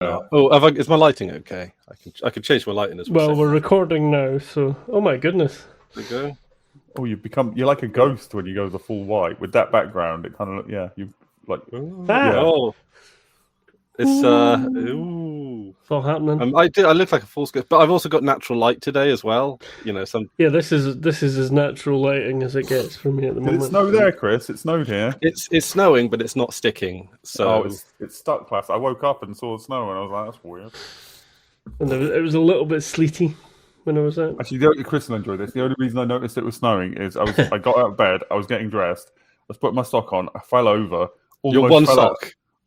not. Oh, is my lighting okay? I can change my lighting as well. Well, we're recording now, so oh my goodness. There you go. Oh, you're like a ghost when you go the full white with that background. It kind of you like Oh, it's ooh. It's all happening. I look like a full scale, but I've also got natural light today as well. You know, this is as natural lighting as it gets for me at the moment. Did it snow there, Chris? It snowed here. It's snowing, but it's not sticking. So it's stuck. Class. I woke up and saw the snow, and I was like, "That's weird." And it was a little bit sleety when I was out. Actually, Chris will enjoy this. The only reason I noticed it was snowing is I got out of bed, I was getting dressed, I was putting my sock on, I fell over.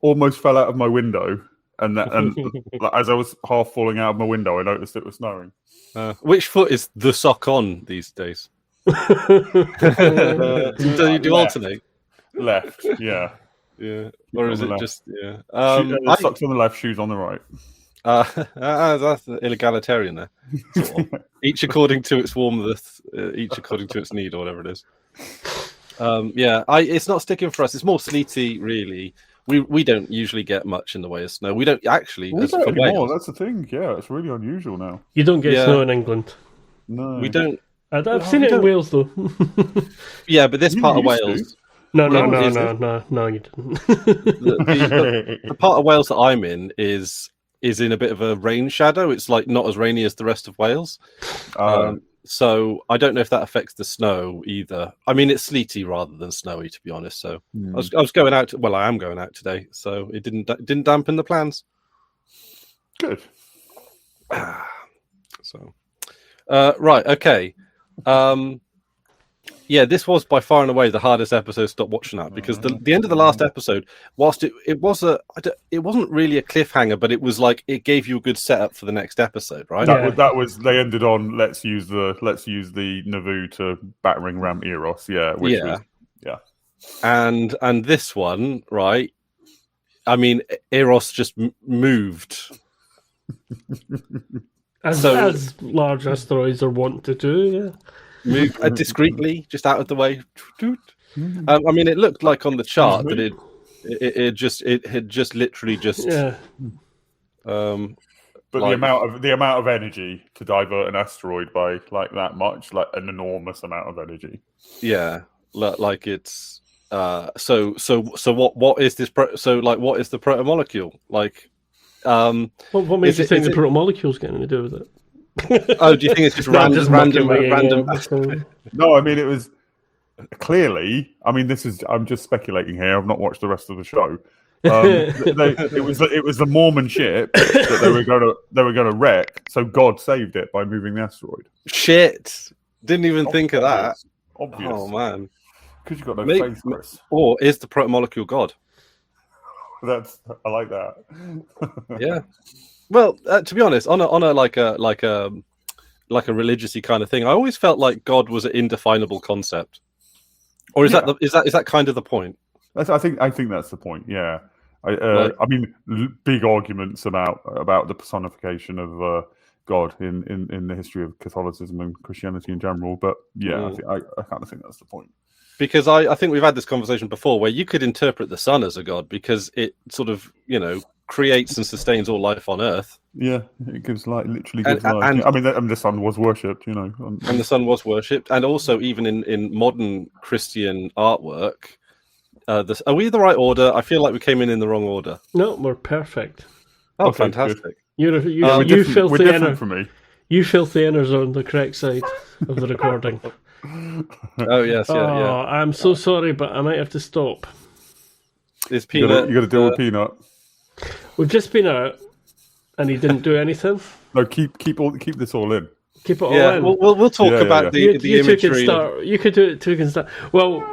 Almost fell out of my window, and as I was half falling out of my window, I noticed it was snowing. Which foot is the sock on these days? Do you do alternate? Left, yeah. Or is it just socks on the left, shoes on the right. That's egalitarian there. Sort of. Each according to its warmth, each according to its need, or whatever it is. It's not sticking for us. It's more sleety, really. We don't usually get much in the way of snow. We don't actually. We don't anymore. That's the thing. Yeah, it's really unusual now. You don't get snow in England. No, we don't. I've seen it in Wales though. Yeah, but this part of Wales. No, you didn't. The part of Wales that I'm in is in a bit of a rain shadow. It's like not as rainy as the rest of Wales. So I don't know if that affects the snow either. I mean, it's sleety rather than snowy, to be honest. So I was going out. I am going out today, so it didn't dampen the plans. Good. So, right, okay. This was by far and away the hardest episode to stop watching at, because the end of the last episode, whilst it wasn't really a cliffhanger, but it was like it gave you a good setup for the next episode, right? That was they ended on let's use the Navoo to battering ram Eros, and this one, right? I mean, Eros just moved. As large asteroids are wont to do, Move discreetly, just out of the way. I mean, it looked like on the chart that it had just literally just. Yeah. But the amount of energy to divert an asteroid by like that much, like an enormous amount of energy. Yeah, like it's. So what is this? What is the protomolecule like? What makes you think the protomolecule's getting to do with it? Oh, do you think it's just random? No, I mean it was clearly. I mean, I'm just speculating here. I've not watched the rest of the show. It was the Mormon ship that they were going to wreck. So God saved it by moving the asteroid. Shit! Didn't even think of that. Obvious. Oh man, because you've got no faith, Chris. Or is the protomolecule God? I like that. Yeah. Well, to be honest, on a like a religious-y kind of thing, I always felt like God was an indefinable concept. Or is that kind of the point? I think that's the point. Yeah. I mean, big arguments about the personification of God in the history of Catholicism and Christianity in general. But yeah, I kind of think that's the point. Because I think we've had this conversation before, where you could interpret the sun as a god because it sort of creates and sustains all life on Earth. Yeah, it gives literally gives life. I mean, the sun was worshipped, and the sun was worshipped, and also even in modern Christian artwork. Are we the right order? I feel like we came in the wrong order. No, we're perfect. Oh, okay, fantastic! You filthy inner for me. You filthy inners are on the correct side of the recording. Oh yes, yeah. I'm so sorry, but I might have to stop. Is Peanut? You got to deal with Peanut. We've just been out, and he didn't do anything. No, keep this all in. Keep it all in. We'll talk about the imagery. You could do it too. Can start. Well,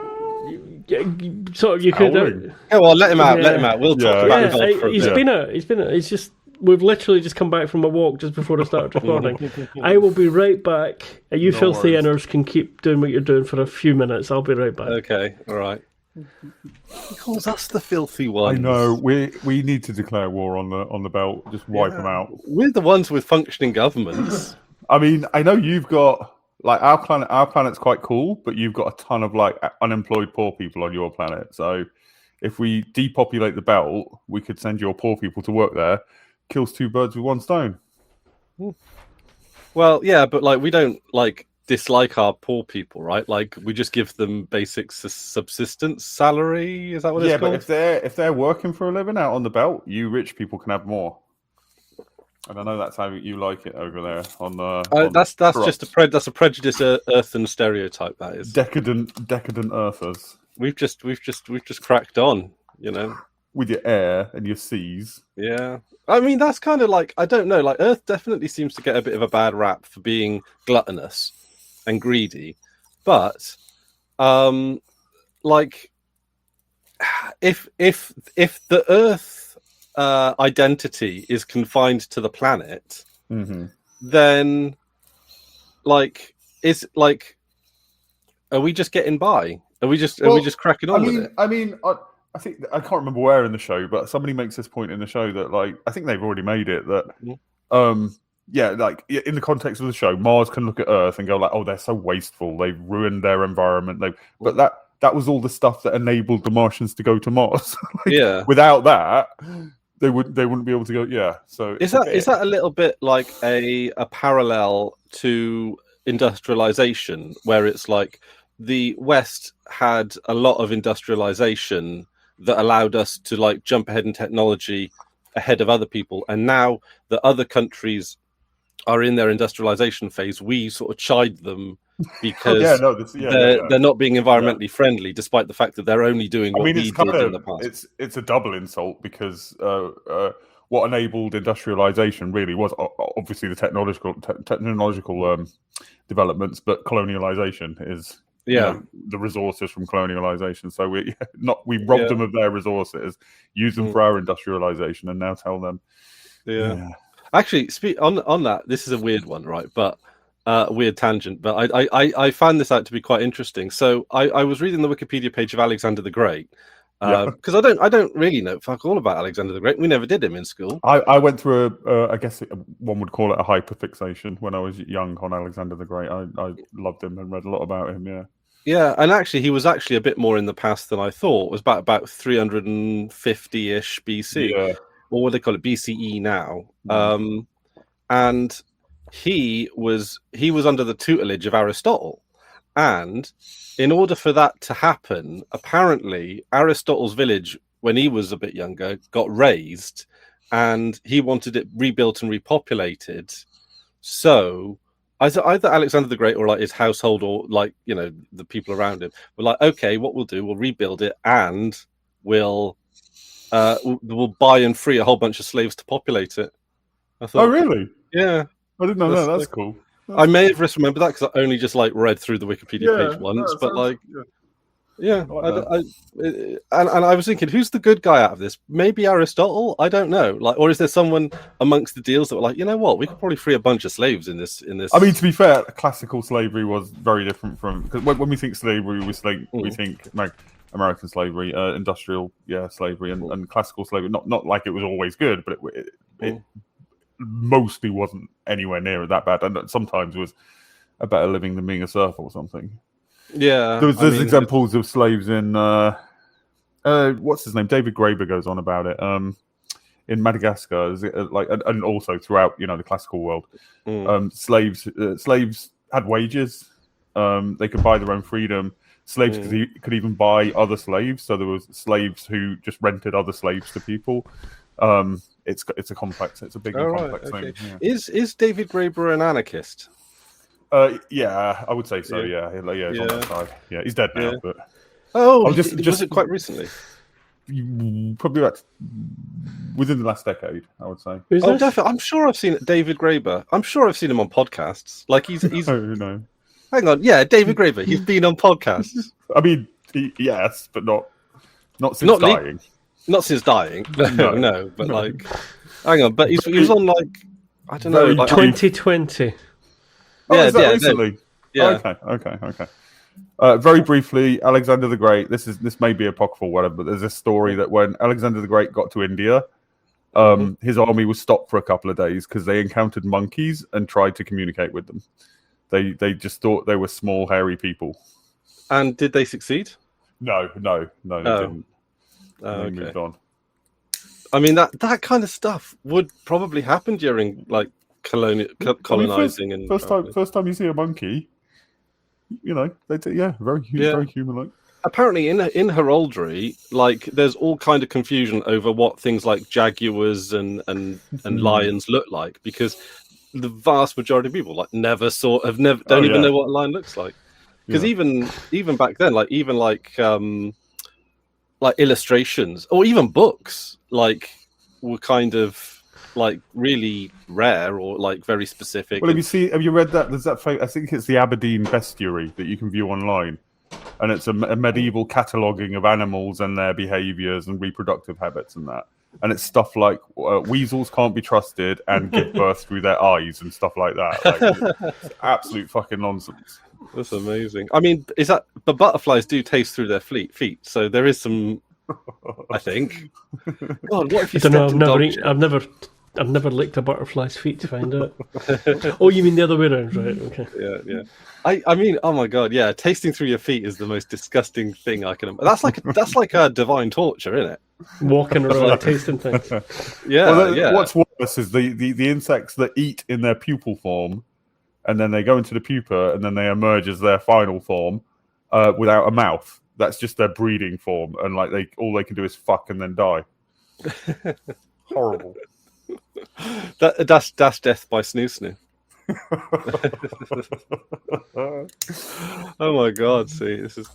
you could. Oh well, let him out. Let him out. We'll talk about it. He's been out. He's just. We've literally just come back from a walk just before I started recording. I will be right back. You filthy inners can keep doing what you're doing for a few minutes. I'll be right back. Okay, all right. He calls us the filthy ones. I know. We need to declare war on the belt. Just wipe them out. We're the ones with functioning governments. I mean, I know you've got our planet. Our planet's quite cool, but you've got a ton of unemployed poor people on your planet. So if we depopulate the belt, we could send your poor people to work there. kills two birds with one stone. Well, yeah, but like we don't like dislike our poor people, right? Like we just give them basic subsistence salary. Is that what it's called? Yeah, but if they're working for a living out on the belt, you rich people can have more. And I know that's how you like it over there on the. That's just a prejudice earthen stereotype. That is decadent earthers. We've just cracked on, with your air and your seas. Yeah, I mean that's kind of like I don't know. Like Earth definitely seems to get a bit of a bad rap for being gluttonous and greedy, but like if the Earth identity is confined to the planet, then like are we just getting by? Are we just cracking on with it? I think I can't remember where in the show, but somebody makes this point in the show that like I think they've already made it that like in the context of the show, Mars can look at Earth and go like, oh, they're so wasteful, they've ruined their environment. But that was all the stuff that enabled the Martians to go to Mars. Without that, they wouldn't be able to go. Yeah. So is that a little bit like a parallel to industrialization, where it's like the West had a lot of industrialization that allowed us to like jump ahead in technology ahead of other people, and now that other countries are in their industrialization phase, we sort of chide them because they're not being environmentally friendly, despite the fact that they're only doing what we did in the past. It's a double insult because what enabled industrialization really was obviously the technological developments, but colonialization is the resources from colonialization. So we robbed them of their resources, used them for our industrialization, and now tell them. Actually, on that, this is a weird one, right? But weird tangent. But I found this out to be quite interesting. So I was reading the Wikipedia page of Alexander the Great because I don't really know fuck all about Alexander the Great. We never did him in school. I went through I guess one would call it a hyperfixation when I was young on Alexander the Great. I loved him and read a lot about him. Yeah, and actually, he was actually a bit more in the past than I thought. It was about 350-ish BC, or what they call it, BCE now. And he was under the tutelage of Aristotle, and in order for that to happen, apparently Aristotle's village, when he was a bit younger, got razed, and he wanted it rebuilt and repopulated. So either Alexander the Great or like his household or like the people around him were like, okay, what we'll do, we'll rebuild it and we'll buy and free a whole bunch of slaves to populate it. I thought, oh really? Yeah, I didn't know that. That's cool. I may have misremembered that because I only just like read through the Wikipedia page once, but like. Yeah, and I was thinking, who's the good guy out of this? Maybe Aristotle? I don't know. Like, or is there someone amongst the deals that were like, you know what, we could probably free a bunch of slaves in this. I mean, to be fair, classical slavery was very different from because when we think slavery, we think like American slavery, industrial slavery, and classical slavery. Not like it was always good, but it mostly wasn't anywhere near that bad, and sometimes was a better living than being a serf or something. Yeah, there's examples of slaves in what's his name? David Graeber goes on about it. In Madagascar, and also throughout the classical world, slaves had wages. They could buy their own freedom. Slaves could even buy other slaves. So there was slaves who just rented other slaves to people. It's a complex. It's a big and complex thing. Yeah. Is David Graeber an anarchist? Yeah, I would say so. Yeah, he's on that side. Yeah, he's dead now. But was it quite recently? Probably about within the last decade, I would say. Definitely. I'm sure I've seen David Graeber. I'm sure I've seen him on podcasts. Like he's. No. Hang on, yeah, David Graeber. He's been on podcasts. I mean, yes, but not since dying. Not since dying. No. But like, hang on, but he was on like I don't know, like 2020. Is that recently? Yeah. Okay. Very briefly, Alexander the Great. This may be apocryphal, whatever, but there's a story that when Alexander the Great got to India, his army was stopped for a couple of days because they encountered monkeys and tried to communicate with them. They just thought they were small, hairy people. And did they succeed? No, they didn't. They moved on. I mean, that kind of stuff would probably happen during like colonizing. First time you see a monkey, they do, very human-like. Apparently, in heraldry, like there's all kind of confusion over what things like jaguars and lions look like, because the vast majority of people don't even know what a lion looks like. Because even back then, like illustrations or even books were kind of like really rare or like very specific. Well, have you read that? There's that. I think it's the Aberdeen Bestiary that you can view online, and it's a medieval cataloguing of animals and their behaviours and reproductive habits and that. And it's stuff like weasels can't be trusted and give birth through their eyes and stuff like that. Like, it's absolute fucking nonsense. That's amazing. I mean, but butterflies do taste through their feet, so there is some. I think. God, what if you? I don't know. I've never licked a butterfly's feet to find out. Oh, you mean the other way around, right? Okay. Yeah. I mean, oh my god, yeah. Tasting through your feet is the most disgusting thing I can. That's like a divine torture, isn't it? Walking around tasting things. Yeah. What's worse is the insects that eat in their pupal form, and then they go into the pupa, and then they emerge as their final form without a mouth. That's just their breeding form, and like all they can do is fuck and then die. Horrible. That's death by snoo. Oh my god! See, this is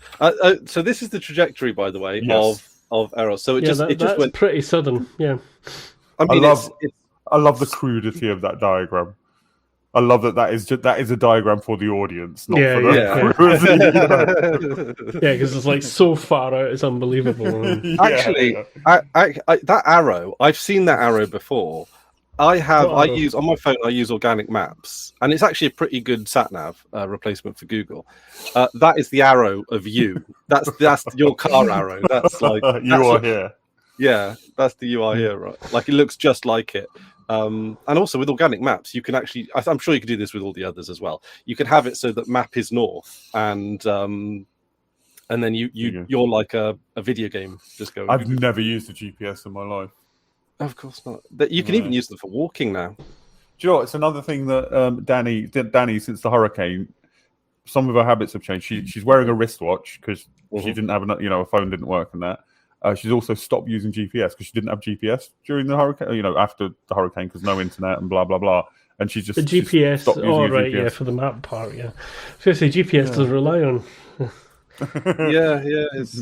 so. This is the trajectory, by the way, of Eros. So it just went pretty sudden. Yeah. I mean, I love the crudity of that diagram. I love that is a diagram for the audience, not for the Yeah, because it's like so far out, it's unbelievable. Actually, that arrow, I've seen that arrow before. I use on my phone. I use Organic Maps, and it's actually a pretty good sat nav replacement for Google. That is the arrow of you. That's your car arrow. That's like here. Yeah, that's the you are here, right? Like it looks just like it. And also with Organic Maps, you can actually. I'm sure you can do this with all the others as well. You can have it so that map is north, and then you're like a video game. Just go. I've never used a GPS in my life. Of course not. You can even use them for walking now. Do you know what? It's another thing that Danny, since the hurricane, some of her habits have changed. She's wearing a wristwatch because she didn't have a phone didn't work and that. She's also stopped using GPS because she didn't have GPS during the hurricane. After the hurricane, because no internet and blah blah blah. And she's just the GPS. Stopped using right, GPS. Yeah, for the map part. Yeah, I was going to say GPS does rely on. Yeah, it's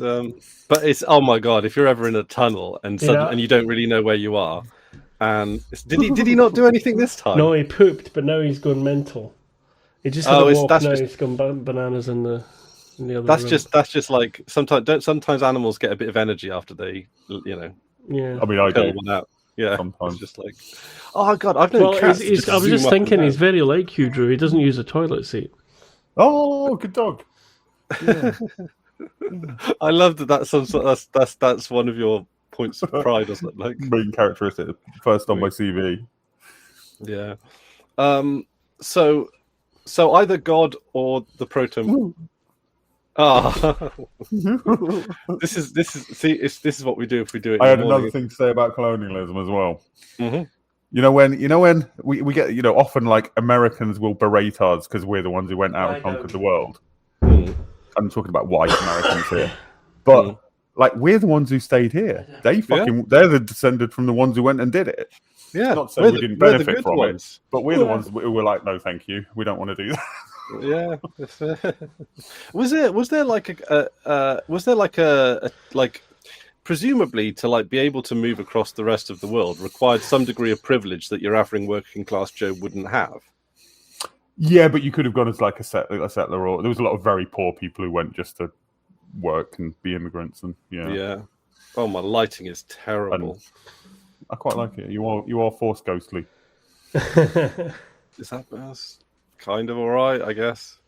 but it's oh my god, if you're ever in a tunnel and you don't really know where you are, and did he not do anything this time? No, he pooped, but now he's gone mental. He just had a walk, now he's gone bananas in the other that's room. That's just like sometimes animals get a bit of energy after they Yeah, I mean I do one out. Yeah, sometimes it's just like oh god, I've known cats. I was just thinking he's very like you, Drew. He doesn't use a toilet seat. Oh, good dog. Yeah. I love that. That's one of your points of pride, isn't it? Like main characteristic, first on my CV. Yeah. So either God or the proton. This is what we do if we do it. I had another thing to say about colonialism as well. Mm-hmm. You know when we get often like Americans will berate us because we're the ones who went out and conquered the world. I'm talking about white Americans here, but like we're the ones who stayed here. They're the descended from the ones who went and did it. Yeah, not saying we didn't benefit from it, but we're the ones who were like, no, thank you, we don't want to do that. Yeah. Was there like a presumably to like be able to move across the rest of the world required some degree of privilege that your average working class Joe wouldn't have. Yeah, but you could have gone as like a settler, or there was a lot of very poor people who went just to work and be immigrants, and yeah. Oh, my lighting is terrible. And I quite like it. You are force ghostly. Is that's kind of all right, I guess.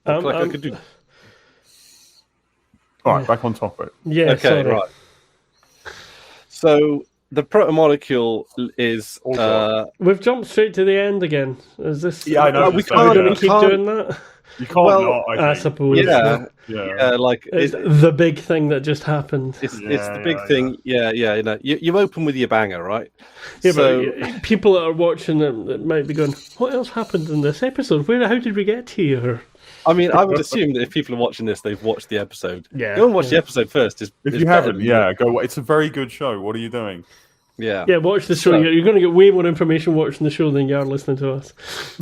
I could do. All right, back on topic. Yeah. Okay. Sorry. Right. So the protomolecule is. We've jumped straight to the end again. Is this? Yeah, I know. We can't keep doing that. You can't not. I suppose. Yeah. Like it's the big thing that just happened. It's the big thing. Yeah. You know, you open with your banger, right? Yeah, but people that are watching it might be going, "What else happened in this episode? How did we get here?" I mean, I would assume that if people are watching this, they've watched the episode. Yeah, go and watch the episode first. If you haven't, go. It's a very good show. What are you doing? Yeah, watch the show. You're going to get way more information watching the show than you are listening to us.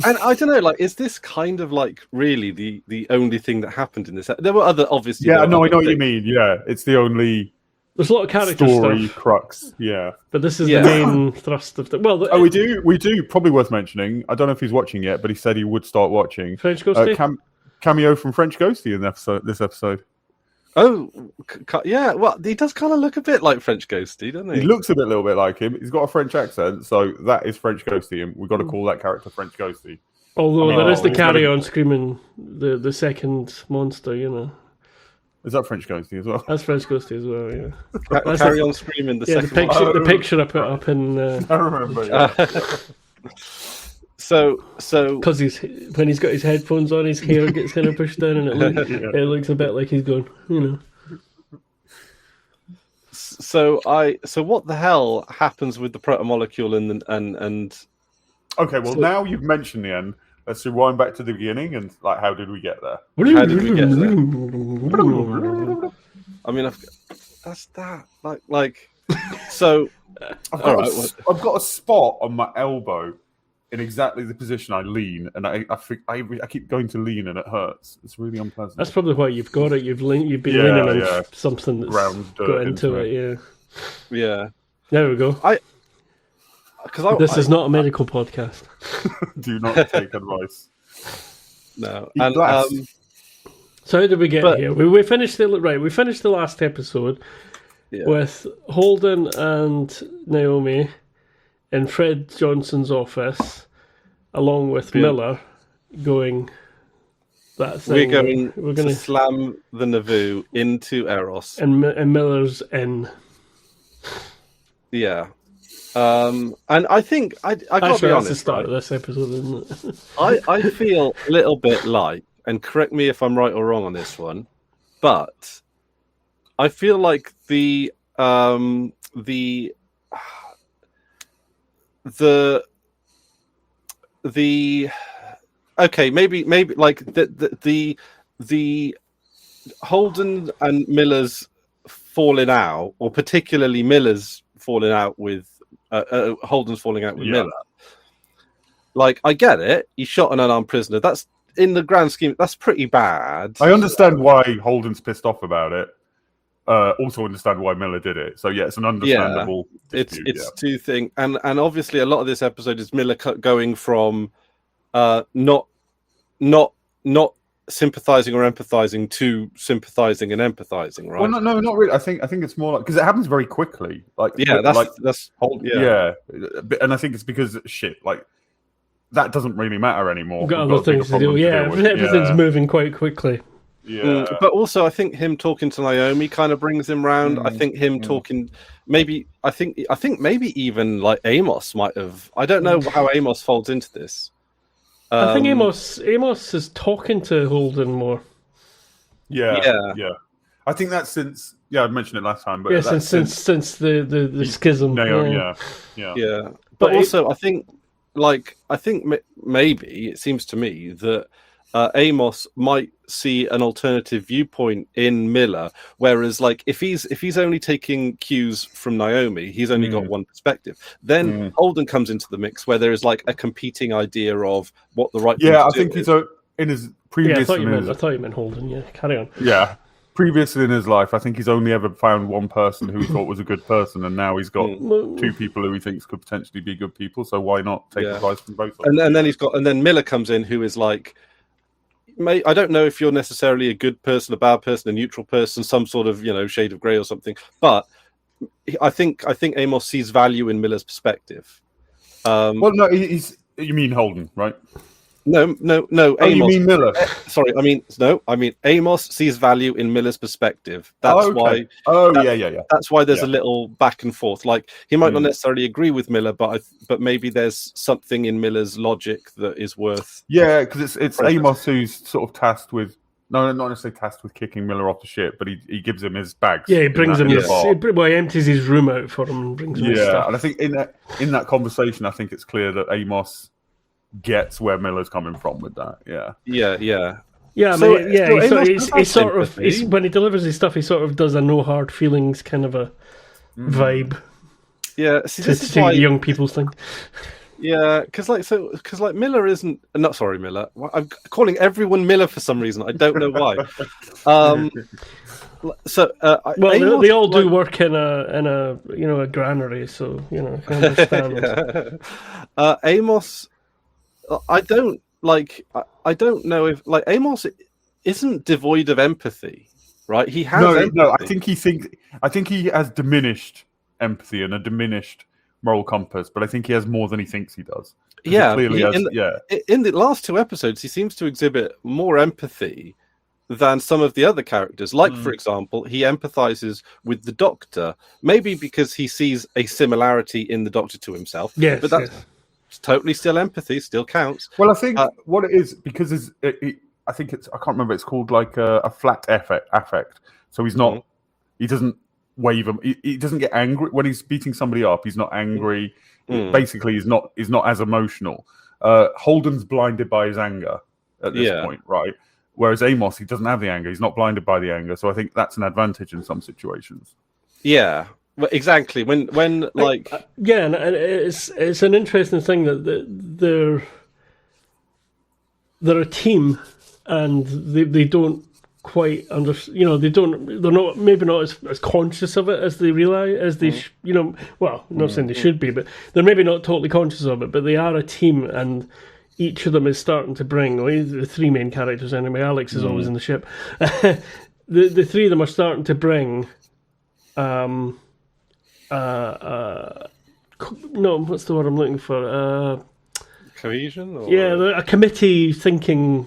And I don't know, like, is this kind of like really the only thing that happened in this? There were other, obviously. Yeah, no, I know what you mean. Yeah, it's the only. There's a lot of character story stuff. Crux. Yeah, but this is the main thrust of the. Well, we do. Probably worth mentioning. I don't know if he's watching yet, but he said he would start watching. French Ghosty. Cameo from French Ghosty in this episode. Oh, yeah. Well, he does kind of look a bit like French Ghosty, doesn't he? He looks a little bit like him. He's got a French accent, so that is French Ghosty, and we've got to call that character French Ghosty. Although there is the carry-on screaming, the second monster, you know. Is that French Ghosty as well? That's French Ghosty as well, yeah. Carry on screaming, second the picture I put up in... I remember, yeah. So because when he's got his headphones on, his hair gets kind of pushed down, and it looks a bit like he's going, you know. So what the hell happens with the protomolecule and? Okay, well now you've mentioned the end. Let's rewind back to the beginning and like, how did we get there? How did we get there? I mean, that's that like so. I've got a spot on my elbow. In exactly the position I lean, and I keep going to lean, and it hurts. It's really unpleasant. That's probably why you've got it. You've been leaning on something that's got into it. Yeah. There we go. This is not a medical podcast. Do not take advice. No. So how did we get here? We finished We finished the last episode with Holden and Naomi in Fred Johnson's office, along with Miller, going that thing. We're going to slam the Nauvoo into Eros, and Miller's in. Yeah, and I think I got to be honest. That's the start of this episode, isn't it? I feel a little bit like, and correct me if I'm right or wrong on this one, but I feel like the okay, maybe like the Holden and Miller's falling out, or particularly Miller's falling out with Holden's falling out with Miller. Like, I get it. He shot an unarmed prisoner. That's, in the grand scheme, that's pretty bad. I understand why Holden's pissed off about it. Also understand why Miller did it. So yeah, it's an understandable. Dispute, it's two things, and obviously a lot of this episode is Miller going from not sympathizing or empathizing to sympathizing and empathizing, right? Well, no, not really. I think it's more like, because it happens very quickly. Like, that's and I think it's because like that doesn't really matter anymore. We've got other things to do. Yeah, everything's moving quite quickly. Yeah, but also I think him talking to Naomi kind of brings him round. I think him talking, maybe I think maybe even like Amos might have. I don't know how Amos folds into this. I think Amos is talking to Holden more. Yeah. I think that's since I mentioned it last time, but since the schism. Yeah. But also I think maybe it seems to me that Amos might see an alternative viewpoint in Miller, whereas like if he's only taking cues from Naomi, he's only got one perspective. Then Holden comes into the mix where there is like a competing idea of what the right thing to do. I think he's in his previous. I thought you meant Holden. Yeah, carry on. Yeah, previously in his life, I think he's only ever found one person who he thought was a good person, and now he's got two people who he thinks could potentially be good people. So why not take advice from both of them? And then Miller comes in, who is like, I don't know if you're necessarily a good person, a bad person, a neutral person, some sort of shade of grey or something. But I think Amos sees value in Miller's perspective. Well, no, you mean Holden, right? No. Oh, Amos. you mean Miller? Sorry, I mean Amos sees value in Miller's perspective. That's why. Yeah. That's why there's a little back and forth. Like he might not necessarily agree with Miller, but maybe there's something in Miller's logic that is worth. Yeah, because it's Amos who's sort of tasked with. No, not necessarily tasked with kicking Miller off the ship, but he gives him his bags. Yeah, he brings him his. He empties his room out for him and brings him his stuff. And I think in that conversation, I think it's clear that Amos gets where Miller's coming from with that. Yeah. Yeah, so, he sort of when he delivers his stuff, he sort of does a no hard feelings kind of a vibe. Yeah, this is why young people's thing. Yeah, because Miller isn't. Not sorry, Miller. I'm calling everyone Miller for some reason. I don't know why. They all do work in a granary, so I can understand. Amos, I don't know if Amos isn't devoid of empathy, right? He has empathy. No. I think he has diminished empathy and a diminished moral compass, but I think he has more than he thinks he does. Yeah, in the last 2 episodes, he seems to exhibit more empathy than some of the other characters. Like, for example, he empathizes with the Doctor, maybe because he sees a similarity in the Doctor to himself. Yes, but that's totally still empathy, still counts. Well, I think what it is, because I think I can't remember, it's called like a flat affect. So he's not, he doesn't wave him. He doesn't get angry when he's beating somebody up. He's not angry. Basically, he's not as emotional. Holden's blinded by his anger at this point, right? Whereas Amos, he doesn't have the anger. He's not blinded by the anger. So I think that's an advantage in some situations. Yeah, well, exactly. When and it's an interesting thing that they're a team, and they don't quite understand. They're not maybe not as conscious of it as they realize not saying they should be, but they're maybe not totally conscious of it. But they are a team, and each of them is starting to bring. The 3 main characters anyway. Alex is always in the ship. The 3 of them are starting to bring. What's the word I'm looking for? Cohesion. A committee thinking.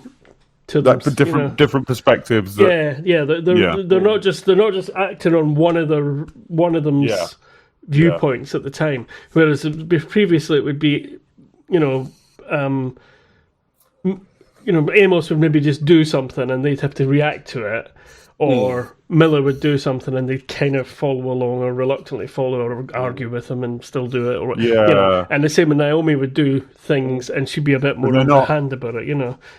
To them, different perspectives. They're not just acting on one of them's viewpoints at the time. Whereas previously it would be, Amos would maybe just do something and they'd have to react to it, or Miller would do something and they'd kind of follow along or reluctantly follow or argue with him and still do it. Or, and the same with Naomi would do things and she'd be a bit more underhand about it,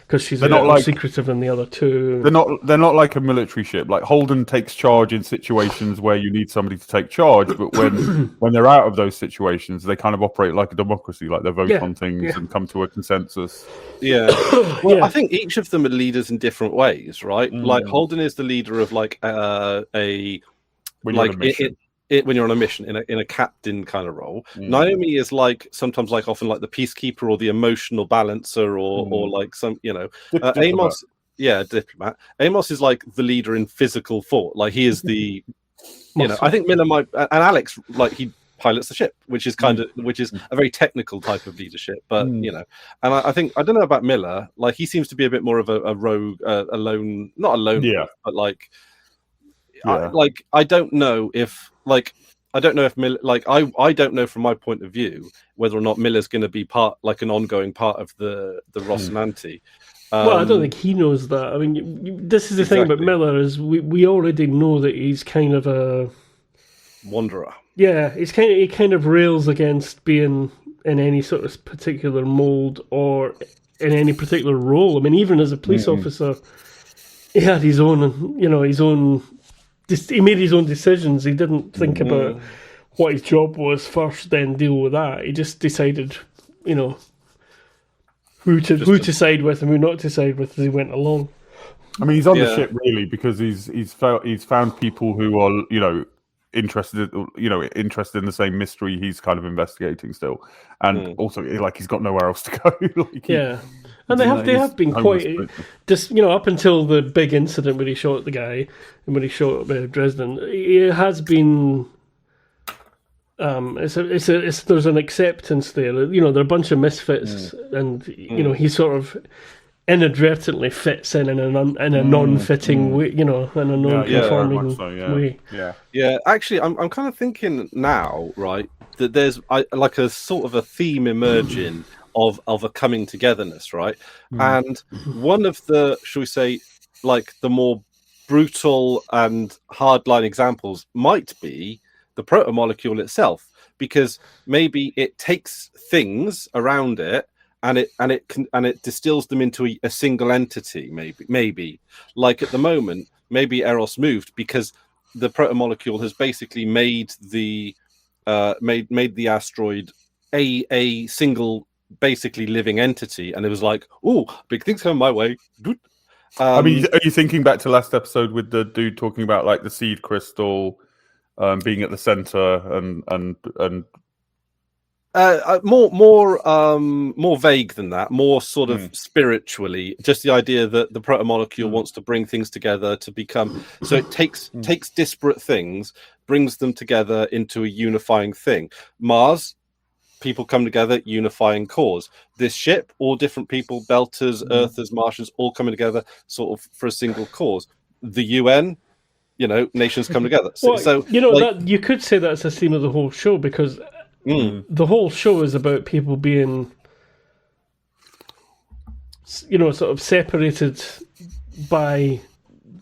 because she's a bit more secretive than the other 2. They're not like a military ship. Like Holden takes charge in situations where you need somebody to take charge, but when they're out of those situations, they kind of operate like a democracy, like they vote on things and come to a consensus. Yeah. I think each of them are leaders in different ways, right? Like Holden is the leader of when you're on a mission in a captain kind of role. Naomi is sometimes often the peacekeeper or the emotional balancer or like some Amos. Diplomat. Amos is like the leader in physical thought. Like he is the I think Miller might, and Alex he pilots the ship, which is a very technical type of leadership. But and I think I don't know about Miller. Like he seems to be a bit more of a rogue, not a lone wolf, but I don't know if Miller, I don't know from my point of view whether or not Miller's going to be an ongoing part of the Ross and Anti. Well, I don't think he knows that. I mean, this is the thing about Miller is we already know that he's kind of a wanderer. Yeah, he kind of rails against being in any sort of particular mold or in any particular role. I mean, even as a police officer, he had his own, he made his own decisions. He didn't think about what his job was first, then deal with that. He just decided, who to side with and who not to side with as he went along. I mean, he's on the ship really because he's found people who are interested in the same mystery he's kind of investigating still, and also he's got nowhere else to go. And they have been quite just up until the big incident where he shot the guy and when he shot Dresden. He has been there's an acceptance there. There are a bunch of misfits, and he sort of inadvertently fits in a non-fitting way, in a non-conforming way. Yeah. Actually, I'm kind of thinking now, right, that there's like a sort of a theme emerging of a coming togetherness, right? And one of the, shall we say, like the more brutal and hardline examples might be the protomolecule itself, because maybe it takes things around it and it distills them into a single entity. Maybe like at the moment, maybe Eros moved because the protomolecule has basically made the asteroid a single, basically living entity, and it was like, oh, big things coming my way. I mean, are you thinking back to last episode with the dude talking about like the seed crystal being at the center and more vague than that, more sort of spiritually, just the idea that the protomolecule wants to bring things together to become, so it takes disparate things, brings them together into a unifying thing. Mars, people come together, unifying cause. This ship, all different people, Belters, Earthers, Martians, all coming together sort of for a single cause. The UN, nations come together. That you could say that's a theme of the whole show, because the whole show is about people being, sort of separated by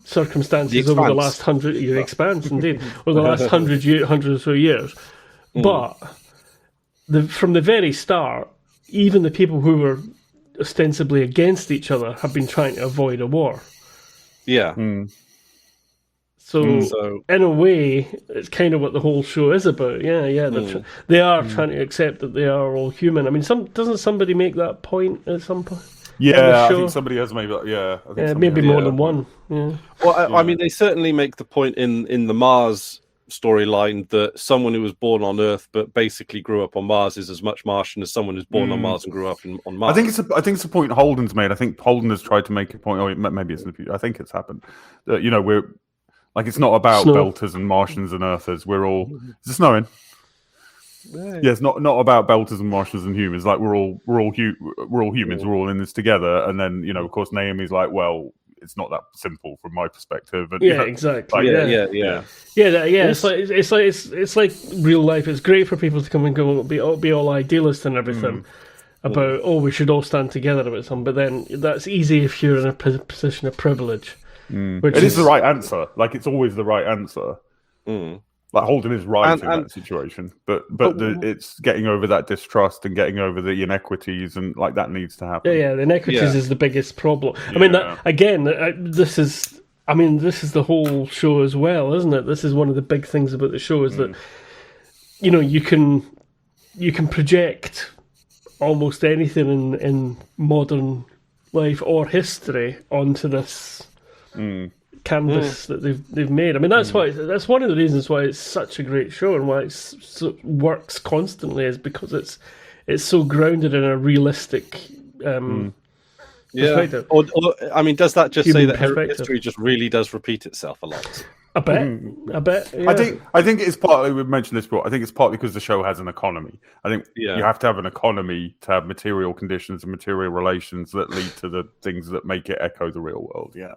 circumstances over the last 100 years. Expanse, indeed, over the last 100 or so years. But from the very start, even the people who were ostensibly against each other have been trying to avoid a war. Yeah. So in a way, it's kind of what the whole show is about. Yeah. They are trying to accept that they are all human. I mean, doesn't somebody make that point at some point? Yeah, I think somebody has made that. Yeah, maybe more than one. Yeah. Well, I mean, they certainly make the point in the Mars storyline that someone who was born on Earth but basically grew up on Mars is as much Martian as someone who's born on Mars and grew up on Mars. I think it's a point Holden's made. I think Holden has tried to make a point. Or maybe it's in the future. I think it's happened. That we're like, it's not about Belters and Martians and Earthers. We're all. Is it snowing? Yeah, it's not about Belters and Martians and humans. Like we're all humans. We're all in this together. And then of course Naomi's like, well, it's not that simple from my perspective. And, exactly. Like, It's like real life. It's great for people to come and go, be all idealist and everything about we should all stand together about something. But then that's easy if you're in a position of privilege. Which is the right answer. Like it's always the right answer. Like Holden is right in that situation, but it's getting over that distrust and getting over the inequities, and like that needs to happen. The inequities is the biggest problem. I mean, this is the whole show as well, isn't it? This is one of the big things about the show is that you can project almost anything in modern life or history onto this canvas that they've made. I mean, that's why that's one of the reasons why it's such a great show and why it works constantly, is because it's so grounded in a realistic perspective. Or I mean, does that just say that history just really does repeat itself a lot? I bet. Yeah. I think it's partly, we've mentioned this before, I think it's partly because the show has an economy. I think you have to have an economy to have material conditions and material relations that lead to the things that make it echo the real world. Yeah.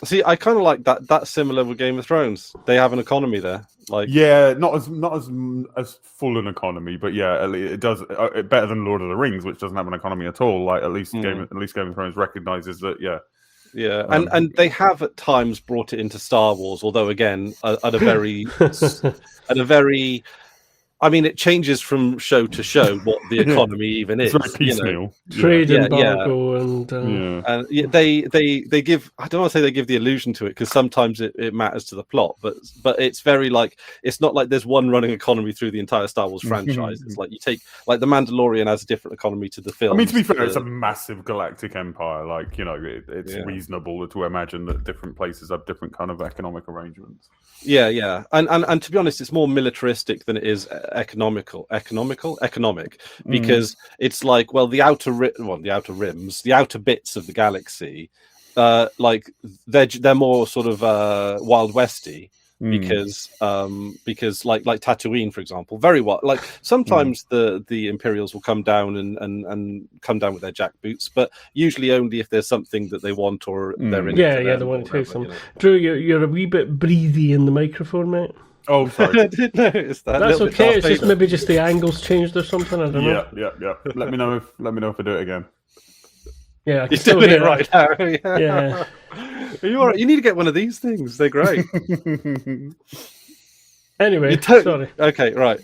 See, I kind of like that. That's similar with Game of Thrones. They have an economy there. Like, not as full an economy, but it does better than Lord of the Rings, which doesn't have an economy at all. Like at least Game of Thrones recognizes that. Yeah, and they have at times brought it into Star Wars, although again at a very I mean, it changes from show to show what the economy even is. It's very piecemeal. Trade embargo and they give, I don't want to say they give the illusion to it, because sometimes it matters to the plot, but it's very like, it's not like there's one running economy through the entire Star Wars franchise. It's like you take, like the Mandalorian has a different economy to the film. I mean, to be fair, it's a massive galactic empire. Like, it's reasonable to imagine that different places have different kind of economic arrangements. And to be honest, it's more militaristic than it is economic, because it's like, well, the outer rims, the outer bits of the galaxy, like they're more sort of Wild Westy, because like Tatooine, for example, very well. Like sometimes the Imperials will come down and come down with their jackboots, but usually only if there's something that they want or they're in. They want to take some. Drew, you're a wee bit breathy in the microphone, mate. Oh, sorry. I didn't notice that. That's okay. It's just maybe just the angles changed or something. I don't know. Yeah. Let me know if I do it again. Yeah, I can you're doing it right now. Yeah. Are you all right? You need to get one of these things. They're great. Anyway, sorry. Okay, right.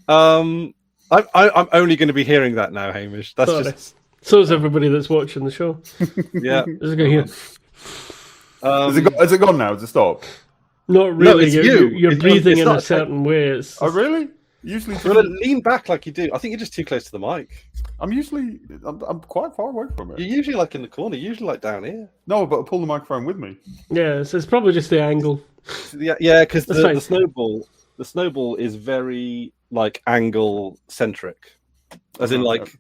I'm only going to be hearing that now, Hamish. That's sorry. just. So is everybody that's watching the show. Yeah. Just go here. Has it gone now? Has it stopped? Not really. No, you're breathing in a certain way. Oh, really? Usually, you want to lean back like you do. I think you're just too close to the mic. I'm quite far away from it. You're usually like in the corner. You're usually like down here. No, but I pull the microphone with me. Yeah, it's probably just the angle. Yeah, because the snowball is very like angle centric, as in like.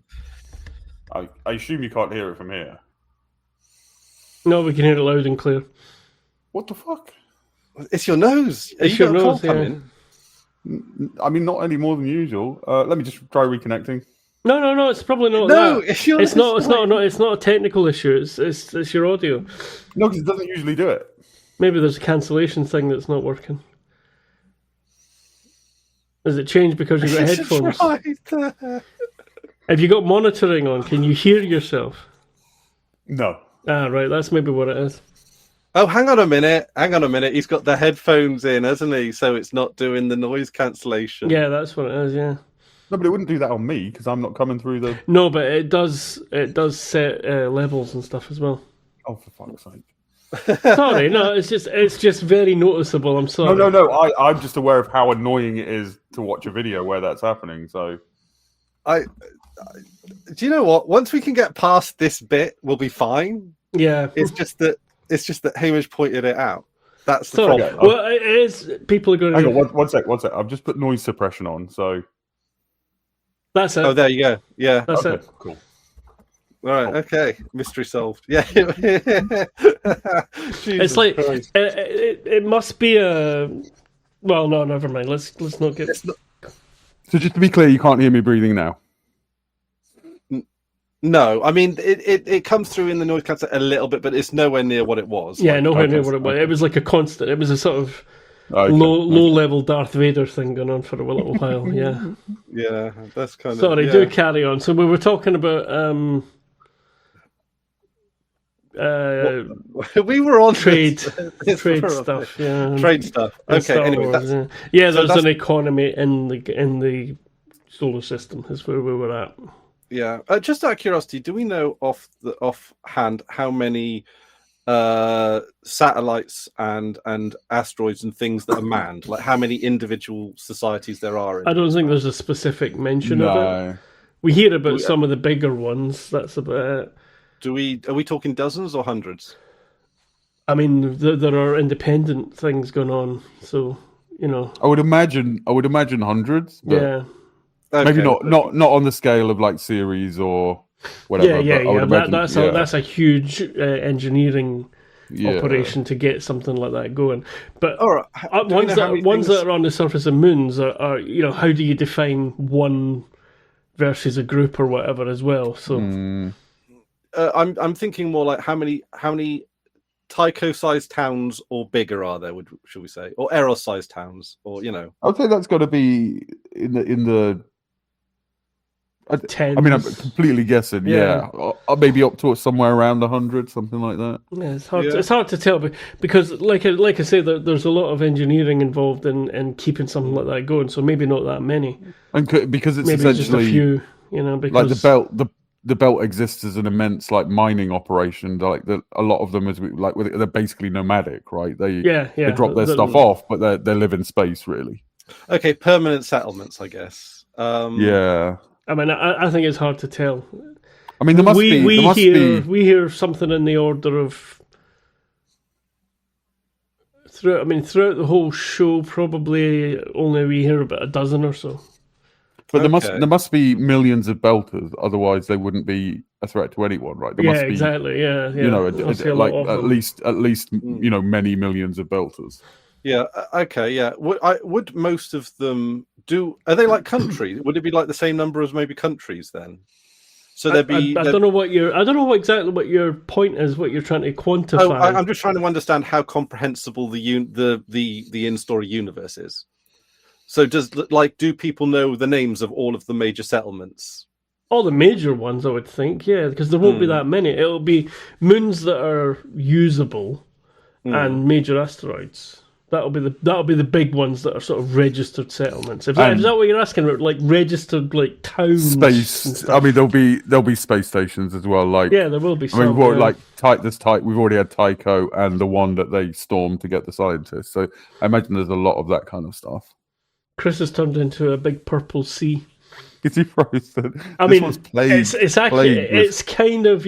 I assume you can't hear it from here. No, we can hear it loud and clear. What the fuck? It's your nose. It's your nose. Coming? I mean, not any more than usual. Let me just try reconnecting. No, it's probably not. No, that. It's not a technical issue. It's your audio. No, because it doesn't usually do it. Maybe there's a cancellation thing that's not working. Has it changed because you've got headphones? Right. Have you got monitoring on? Can you hear yourself? No. Ah, right. That's maybe what it is. Oh, hang on a minute. He's got the headphones in, hasn't he? So it's not doing the noise cancellation. Yeah, that's what it is, yeah. No, but it wouldn't do that on me because I'm not coming through the... No, but it does set levels and stuff as well. Oh, for fuck's sake. Sorry, no, it's just very noticeable. I'm sorry. No. I'm just aware of how annoying it is to watch a video where that's happening, so... Do you know what? Once we can get past this bit, we'll be fine. Yeah. It's just that Hamish pointed it out. That's the problem. Well, it is. People are going to... Hang on, one sec. I've just put noise suppression on, so... That's it. Oh, there you go. Yeah. That's it. Cool. All right, okay. Mystery solved. Yeah. It's like... It must be a... Well, no, never mind. Let's not get... So just to be clear, you can't hear me breathing now? No, I mean it comes through in the noise cancellation a little bit, but it's nowhere near what it was. Yeah, nowhere near what it was. It was like a constant. It was a sort of low level Darth Vader thing going on for a little while. Yeah. Yeah, that's kind of. Sorry, do carry on. So we were talking about we were on trade stuff. Yeah, trade stuff. Okay, anyway, Wars, there's an economy in the solar system. Is where we were at. Yeah, just out of curiosity, do we know offhand how many satellites and asteroids and things that are manned? Like how many individual societies there are? I don't think there's a specific mention of it. We hear about some of the bigger ones. That's about it. Are we talking dozens or hundreds? I mean, there are independent things going on, so I would imagine hundreds. But... Yeah. Okay. Maybe not on the scale of like series or whatever. Yeah. That's a huge engineering operation to get something like that going. But ones that are on the surface of moons are how do you define one versus a group or whatever as well? So I'm thinking more like how many Tycho-sized towns or bigger are there? Should we say, or Eros-sized towns, or I'd say that's got to be in the. Tens. I mean, I'm completely guessing. Yeah, maybe up to somewhere around 100, something like that. Yeah, it's hard. It's hard to tell because, like I say, there's a lot of engineering involved in keeping something like that going. So maybe not that many. And because it's maybe essentially just a few. Because like the belt exists as an immense like mining operation. Like a lot of them they're basically nomadic, right? They drop their stuff off, but they live in space really. Okay, permanent settlements, I guess. Yeah. I mean, I think it's hard to tell. I mean, we hear something in the order of throughout the whole show, probably only we hear about a dozen or so. But there must be millions of belters, otherwise they wouldn't be a threat to anyone, right? There must be, exactly. Yeah. at least many millions of belters. Yeah. Okay. Yeah. Would most of them do? Are they like countries? Would it be like the same number as maybe countries then? So there'd be. I don't know what I don't know exactly what your point is. What you're trying to quantify. Oh, I'm just trying to understand how comprehensible the in-story universe is. So do people know the names of all of the major settlements? All the major ones, I would think, yeah, because there won't be that many. It'll be moons that are usable and major asteroids. That'll be the big ones that are sort of registered settlements. Is that what you're asking about? Like registered like towns? Space. I mean, there'll be space stations as well. Like there will be. I mean, like we've already had Tycho and the one that they stormed to get the scientists. So I imagine there's a lot of that kind of stuff. Chris has turned into a big purple sea. Is he frozen? I mean, it's actually it's kind of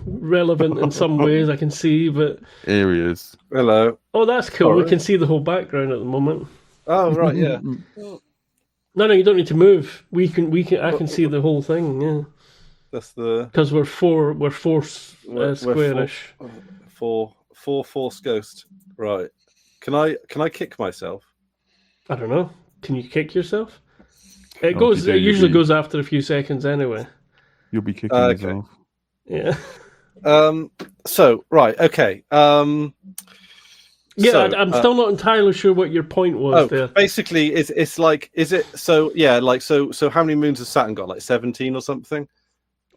relevant in some ways. I can see, but areas. Hello. Oh, that's cool. Sorry. We can see the whole background at the moment. Oh right, yeah. No, you don't need to move. We can. I can see the whole thing. Yeah. That's because we're squarish. Four force ghost. Right. Can I kick myself? I don't know. Can you kick yourself? It usually goes after a few seconds anyway. You'll be kicking yourself. Yeah. So right, okay. I'm still not entirely sure what your point was there. Basically, it's like, is it so? Yeah, like so how many moons has Saturn got? Like 17 or something?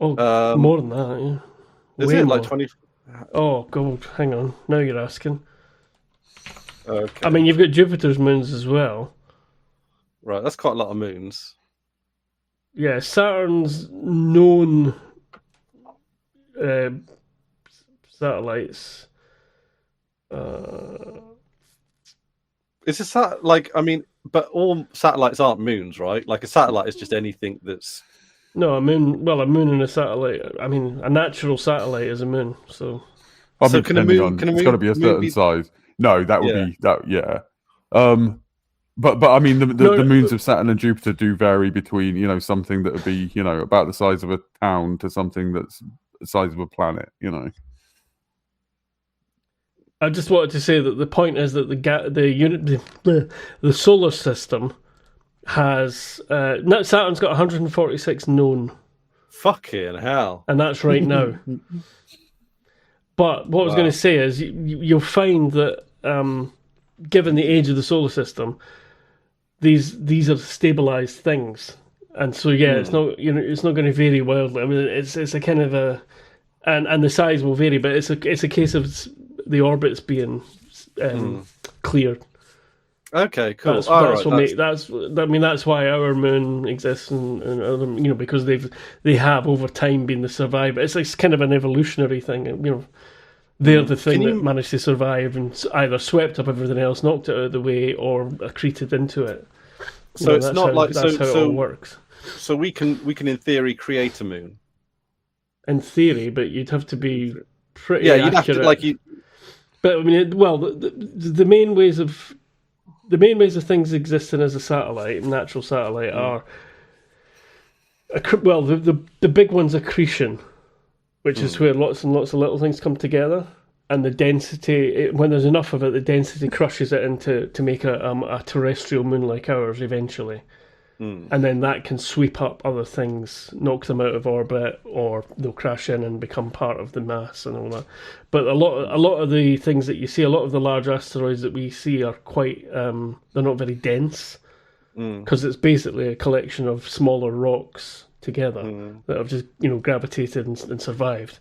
Oh, more than that. Yeah. Is it like 20? Oh God, hang on. Now you're asking. Okay. I mean, you've got Jupiter's moons as well. Right, that's quite a lot of moons. Yeah, Saturn's known satellites. It's a like, I mean, but all satellites aren't moons, right? Like a satellite is just anything that's. No, a moon. Well, a moon and a satellite. I mean, a natural satellite is a moon. So. Can a moon? It's got to be a certain size. No, that would be that. Yeah. But I mean, the moons of Saturn and Jupiter do vary between something that would be about the size of a town to something that's the size of a planet. I just wanted to say that the point is that the solar system has Saturn's got 146 known. Fucking hell! And that's right now. But what I was going to say is you'll find that given the age of the solar system, these are stabilized things, and so it's not it's not going to vary wildly. I mean, it's a kind of a and the size will vary, but it's a case of the orbits being cleared. Okay, cool. That's why our moon exists, and because they have over time been the survivor. It's kind of an evolutionary thing, They're the thing that managed to survive and either swept up everything else, knocked it out of the way, or accreted into it. So it's not like that's how it all works. So we can in theory create a moon. In theory, but you'd have to be pretty accurate. You'd have to But I mean, the main ways of things existing as a satellite, natural satellite, are the big one's accretion, which is where lots and lots of little things come together, and the density, when there's enough of it, the density crushes it to make a terrestrial moon like ours eventually. And then that can sweep up other things, knock them out of orbit, or they'll crash in and become part of the mass and all that. But a lot of the things that you see, a lot of the large asteroids that we see are quite they're not very dense, because it's basically a collection of smaller rocks together that have just gravitated and survived.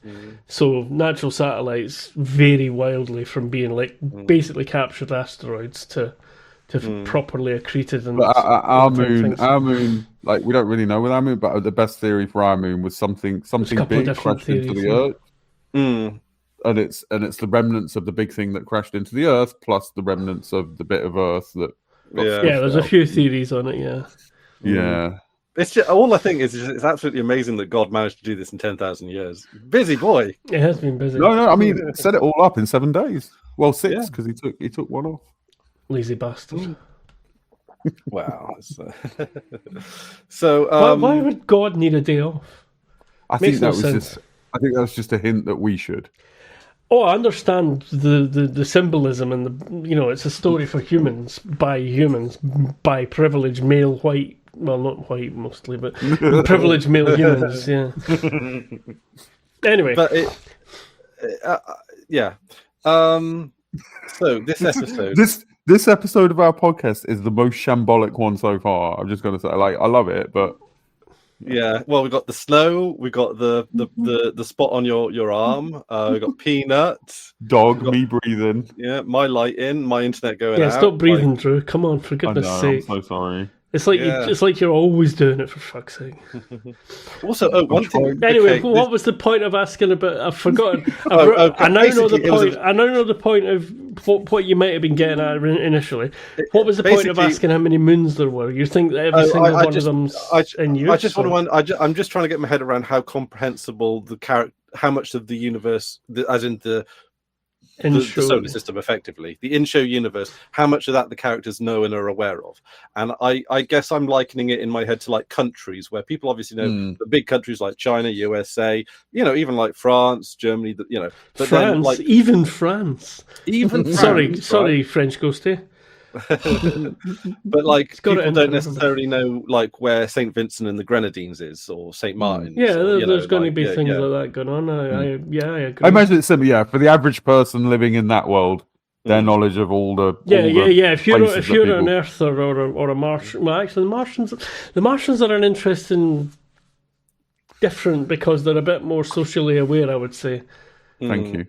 So natural satellites vary wildly from being like basically captured asteroids to properly accreted. And our moon, like we don't really know with our moon, but the best theory for our moon was something big crashed into the Earth, and it's the remnants of the big thing that crashed into the Earth plus the remnants of the bit of Earth that. There's a few theories on it. Yeah. It's just, all I think is it's absolutely amazing that God managed to do this in 10,000 years. Busy boy. It has been busy. No, I mean, set it all up in 7 days. Well, 6 because he took one off. Lazy bastard. Wow. So, why would God need a day off? I think that was just a hint that we should. Oh, I understand the symbolism and it's a story for humans, by privileged male white, well, not white mostly, but privileged male humans, yeah. Anyway. But yeah. So this episode... This episode of our podcast is the most shambolic one so far. I'm just going to say, I love it, but... Yeah, well, we got the snow, we got the spot on your arm, we got peanuts, dog, me breathing. Yeah, my lighting, my internet going out. Yeah, stop breathing, Drew. Come on, for goodness' sake. I'm so sorry. It's like you're always doing it, for fuck's sake. Also, one thing. Anyway, what was the point of asking about? I've forgotten. I now know the point. I now know the point of what you might have been getting at initially. What was the point of asking how many moons there were? You think that every single one of them's in use? I'm just trying to get my head around how comprehensible how much of the universe, as in the solar system, effectively the in-show universe, how much of that the characters know and are aware of. And I guess I'm likening it in my head to like countries where people obviously know the big countries like China, USA, even like France, Germany, but France, then like even France. Sorry, French ghosty. But like people don't necessarily know like where St. Vincent and the Grenadines is, or St. Martin's. Yeah, there's going to be things like that going on. I agree. I imagine it's similar. Yeah, for the average person living in that world, their knowledge of all the If you're an Earther or a Martian, well, actually, the Martians are an interesting, different because they're a bit more socially aware, I would say. Thank you.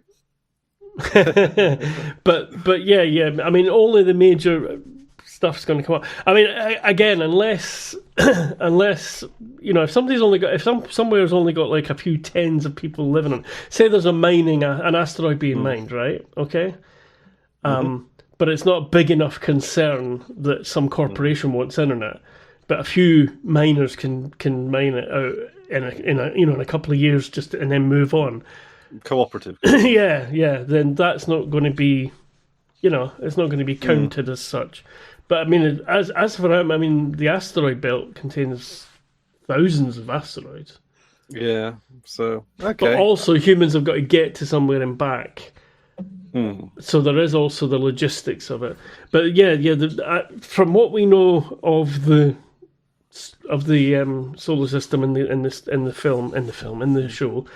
but yeah. I mean, only the major stuff's going to come up. I mean, again, unless if somewhere's only got like a few tens of people living on. Say there's an asteroid being mined, right? Okay. But it's not a big enough concern that some corporation wants in on it. But a few miners can mine it out in a couple of years and then move on. Cooperative. yeah. Then that's not going to be, it's not going to be counted as such. But I mean, as for him, I mean, the asteroid belt contains thousands of asteroids. Yeah. So okay. But also, humans have got to get to somewhere and back. So there is also the logistics of it. But from what we know of the solar system in the show.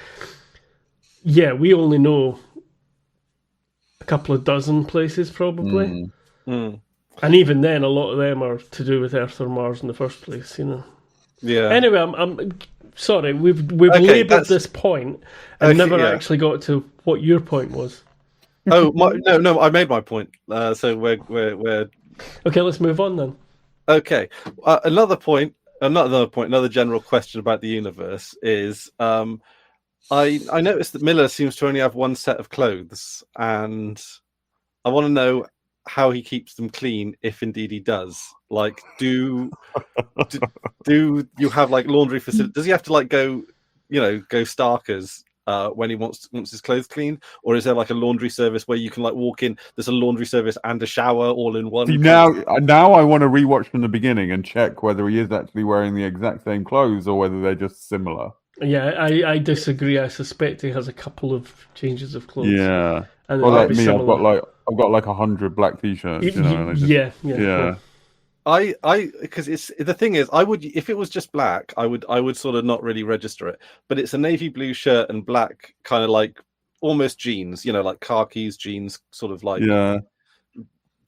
Yeah, we only know a couple of dozen places, probably. And even then, a lot of them are to do with Earth or Mars in the first place, Yeah. Anyway, I'm sorry, we've laboured this point and never actually got to what your point was. No, I made my point. So we're okay. Let's move on then. Okay, another general question about the universe is. I noticed that Miller seems to only have one set of clothes, and I want to know how he keeps them clean, if indeed he does. Like, do you have like laundry facility? Does he have to like go starkers when he wants his clothes cleaned, or is there like a laundry service where you can like walk in? There's a laundry service and a shower all in one. See, now I want to rewatch from the beginning and check whether he is actually wearing the exact same clothes or whether they're just similar. Yeah, I disagree. I suspect he has a couple of changes of clothes. Yeah. And well, like me, similar. I've got like 100 black t-shirts. Yeah. Because the thing is, I would, if it was just black, I would sort of not really register it. But it's a navy blue shirt and black kind of like almost jeans, like khakis jeans, sort of like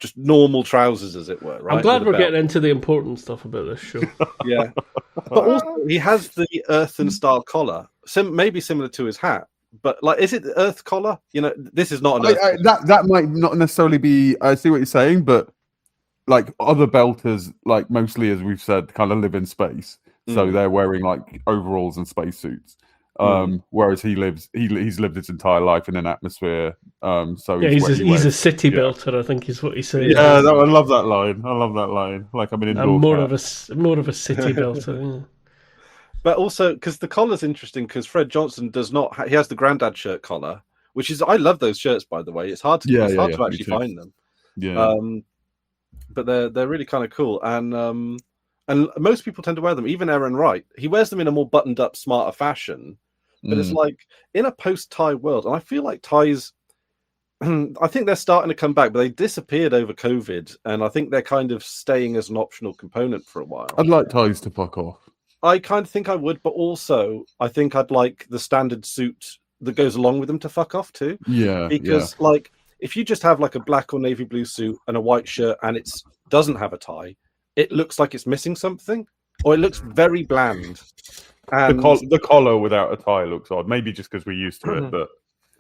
just normal trousers, as it were. Right? I'm glad we're getting into the important stuff about this show. Yeah, but also he has the earthen style collar, maybe similar to his hat. But like, is it the Earth collar? This is not an Earth. That might not necessarily be. I see what you're saying, but like other belters, like mostly as we've said, kind of live in space, so they're wearing like overalls and spacesuits. Whereas he's lived his entire life in an atmosphere. So he's a city belter, I think is what he's saying. Yeah, I love that line. Like I'm an indoor. I'm more of a city belter. Yeah. But also because the collar's interesting, because Fred Johnson does not. He has the Grandad shirt collar, which is I love those shirts, by the way. It's hard to actually find them. Yeah. But they're really kind of cool, and most people tend to wear them. Even Aaron Wright, he wears them in a more buttoned up, smarter fashion. But it's like in a post-tie world, and I feel like ties I think they're starting to come back, but they disappeared over COVID, and I think they're kind of staying as an optional component for a while. I'd like ties to fuck off. I kind of think I would, but also I think I'd like the standard suit that goes along with them to fuck off too. Yeah, because like if you just have like a black or navy blue suit and a white shirt and it doesn't have a tie, it looks like it's missing something, or it looks very bland. And the collar without a tie looks odd. Maybe just because we're used to it, but.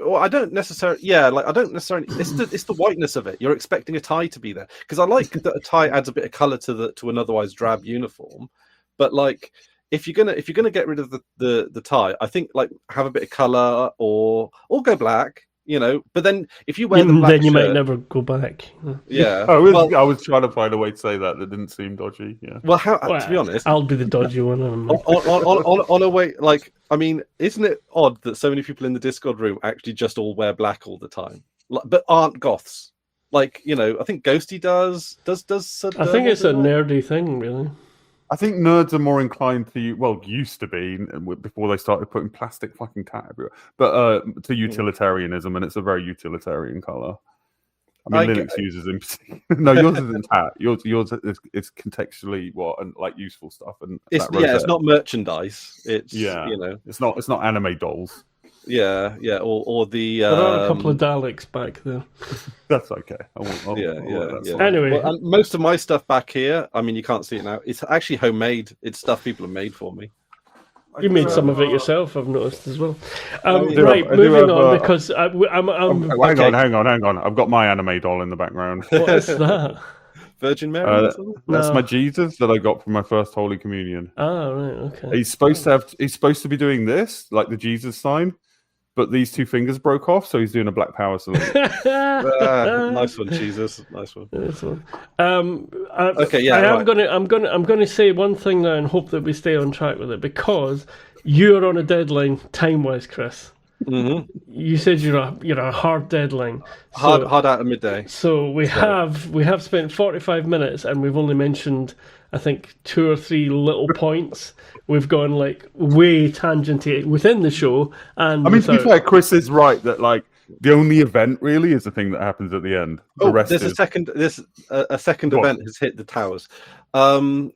Well, I don't necessarily. Yeah, like I don't necessarily. It's the whiteness of it. You're expecting a tie to be there because I like that a tie adds a bit of color to an otherwise drab uniform. But like, if you're gonna get rid of the tie, I think like have a bit of color or go black. You know, but then if you wear the black then you shirt, might never go back. Yeah, I was trying to find a way to say that didn't seem dodgy. Yeah. Well, to be honest, I'll be the dodgy one. On a way, like I mean, isn't it odd that so many people in the Discord room actually just all wear black all the time, but aren't goths? Like you know, I think Ghosty does. I think it's a nerdy thing, really. I think nerds are more inclined to, used to be before they started putting plastic fucking tat everywhere, but to utilitarianism, and it's a very utilitarian color. I mean, Linux uses them. No, yours isn't tat. Yours is contextually and like useful stuff, and it's not merchandise. It's you know, it's not anime dolls. Yeah, or the. There are a couple of Daleks back there. That's okay. Yeah. Anyway, and most of my stuff back here, I mean, you can't see it now. It's actually homemade. It's stuff people have made for me. You made some of it yourself, I've noticed as well. Moving on because I'm hang on. I've got my anime doll in the background. What is that? Virgin Mary? That's my Jesus that I got from my first Holy Communion. Oh, right, okay. He's supposed to be doing this, like the Jesus sign, but these two fingers broke off, so he's doing a Black Power salute. Nice one, Jesus. Nice one. Okay, yeah. I'm gonna say one thing now and hope that we stay on track with it because you're on a deadline time-wise, Chris. Mm-hmm. You said you're a hard deadline. Hard out of midday. So we have spent 45 minutes and we've only mentioned I think 2 or 3 little points. We've gone like way tangenty within the show, and I mean, to be fair, Chris is right that like the only event really is the thing that happens at the end. There's a second event has hit the towers. Oh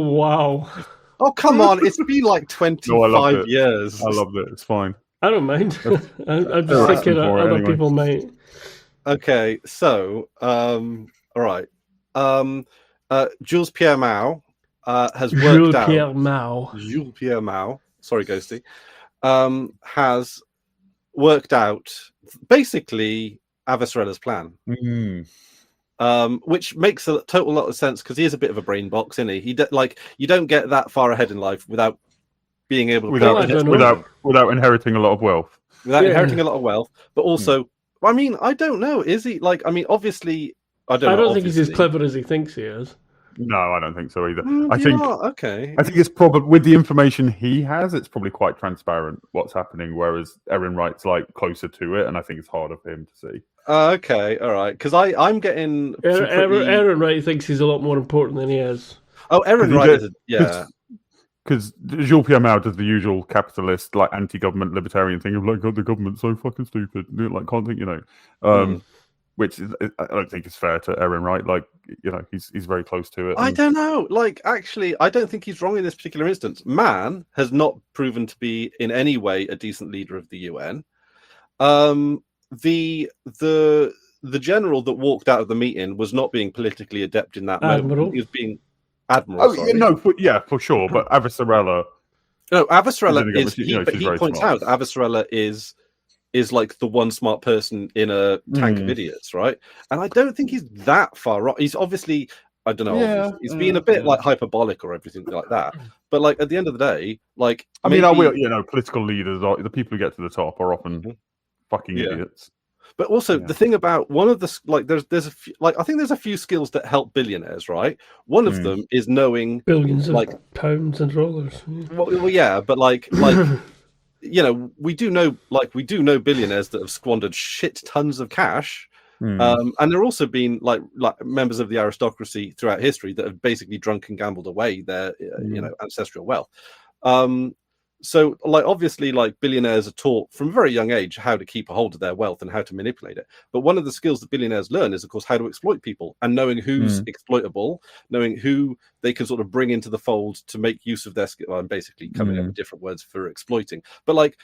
wow. Oh come on! It's been like 25 years. I loved it. It's fine. I don't mind. I'm just thinking other people might. Okay, so all right. Jules Pierre Mao has worked out. Jules Pierre Mao. Sorry, Ghosty. Has worked out basically Avesarella's plan. Mm-hmm. Which makes a total lot of sense because he is a bit of a brain box, isn't he? You don't get that far ahead in life without being able to without inheriting a lot of wealth. Inheriting a lot of wealth, but also, I mean, I don't know. Is he obviously, I don't think he's as clever as he thinks he is. No, I don't think so either. I think it's probably with the information he has, it's probably quite transparent what's happening. Whereas Erin Wright's like closer to it, and I think it's harder for him to see. Okay, all right. Because I'm getting Erin Wright thinks he's a lot more important than he is. Oh, Erin Wright, because Jules Pierre Mao does the usual capitalist, like anti-government libertarian thing of like, oh, the government's so fucking stupid, like can't think, which I don't think is fair to Erin Wright. Like, he's very close to it. I don't know. Like, actually, I don't think he's wrong in this particular instance. Man has not proven to be in any way a decent leader of the UN. The general that walked out of the meeting was not being politically adept in that moment. He was being admiral. For sure. But Avasarala. No, Avasarala is. He points out Avasarala is like the one smart person in a tank of idiots, right? And I don't think he's that far wrong. He's obviously, I don't know, he's being a bit like hyperbolic or everything like that. But like at the end of the day, like political leaders are the people who get to the top are often fucking idiots. But also the thing about one of the there's a few, I think there's a few skills that help billionaires, right? One of them is knowing billions of pounds and dollars. Well, yeah, but like we do know billionaires that have squandered shit tons of cash, and there have also been like members of the aristocracy throughout history that have basically drunk and gambled away their ancestral wealth. So, like, obviously, like, billionaires are taught from a very young age how to keep a hold of their wealth and how to manipulate it. But one of the skills that billionaires learn is, of course, how to exploit people, and knowing who's exploitable, knowing who they can sort of bring into the fold to make use of their skill. I'm basically coming up with different words for exploiting. But, like,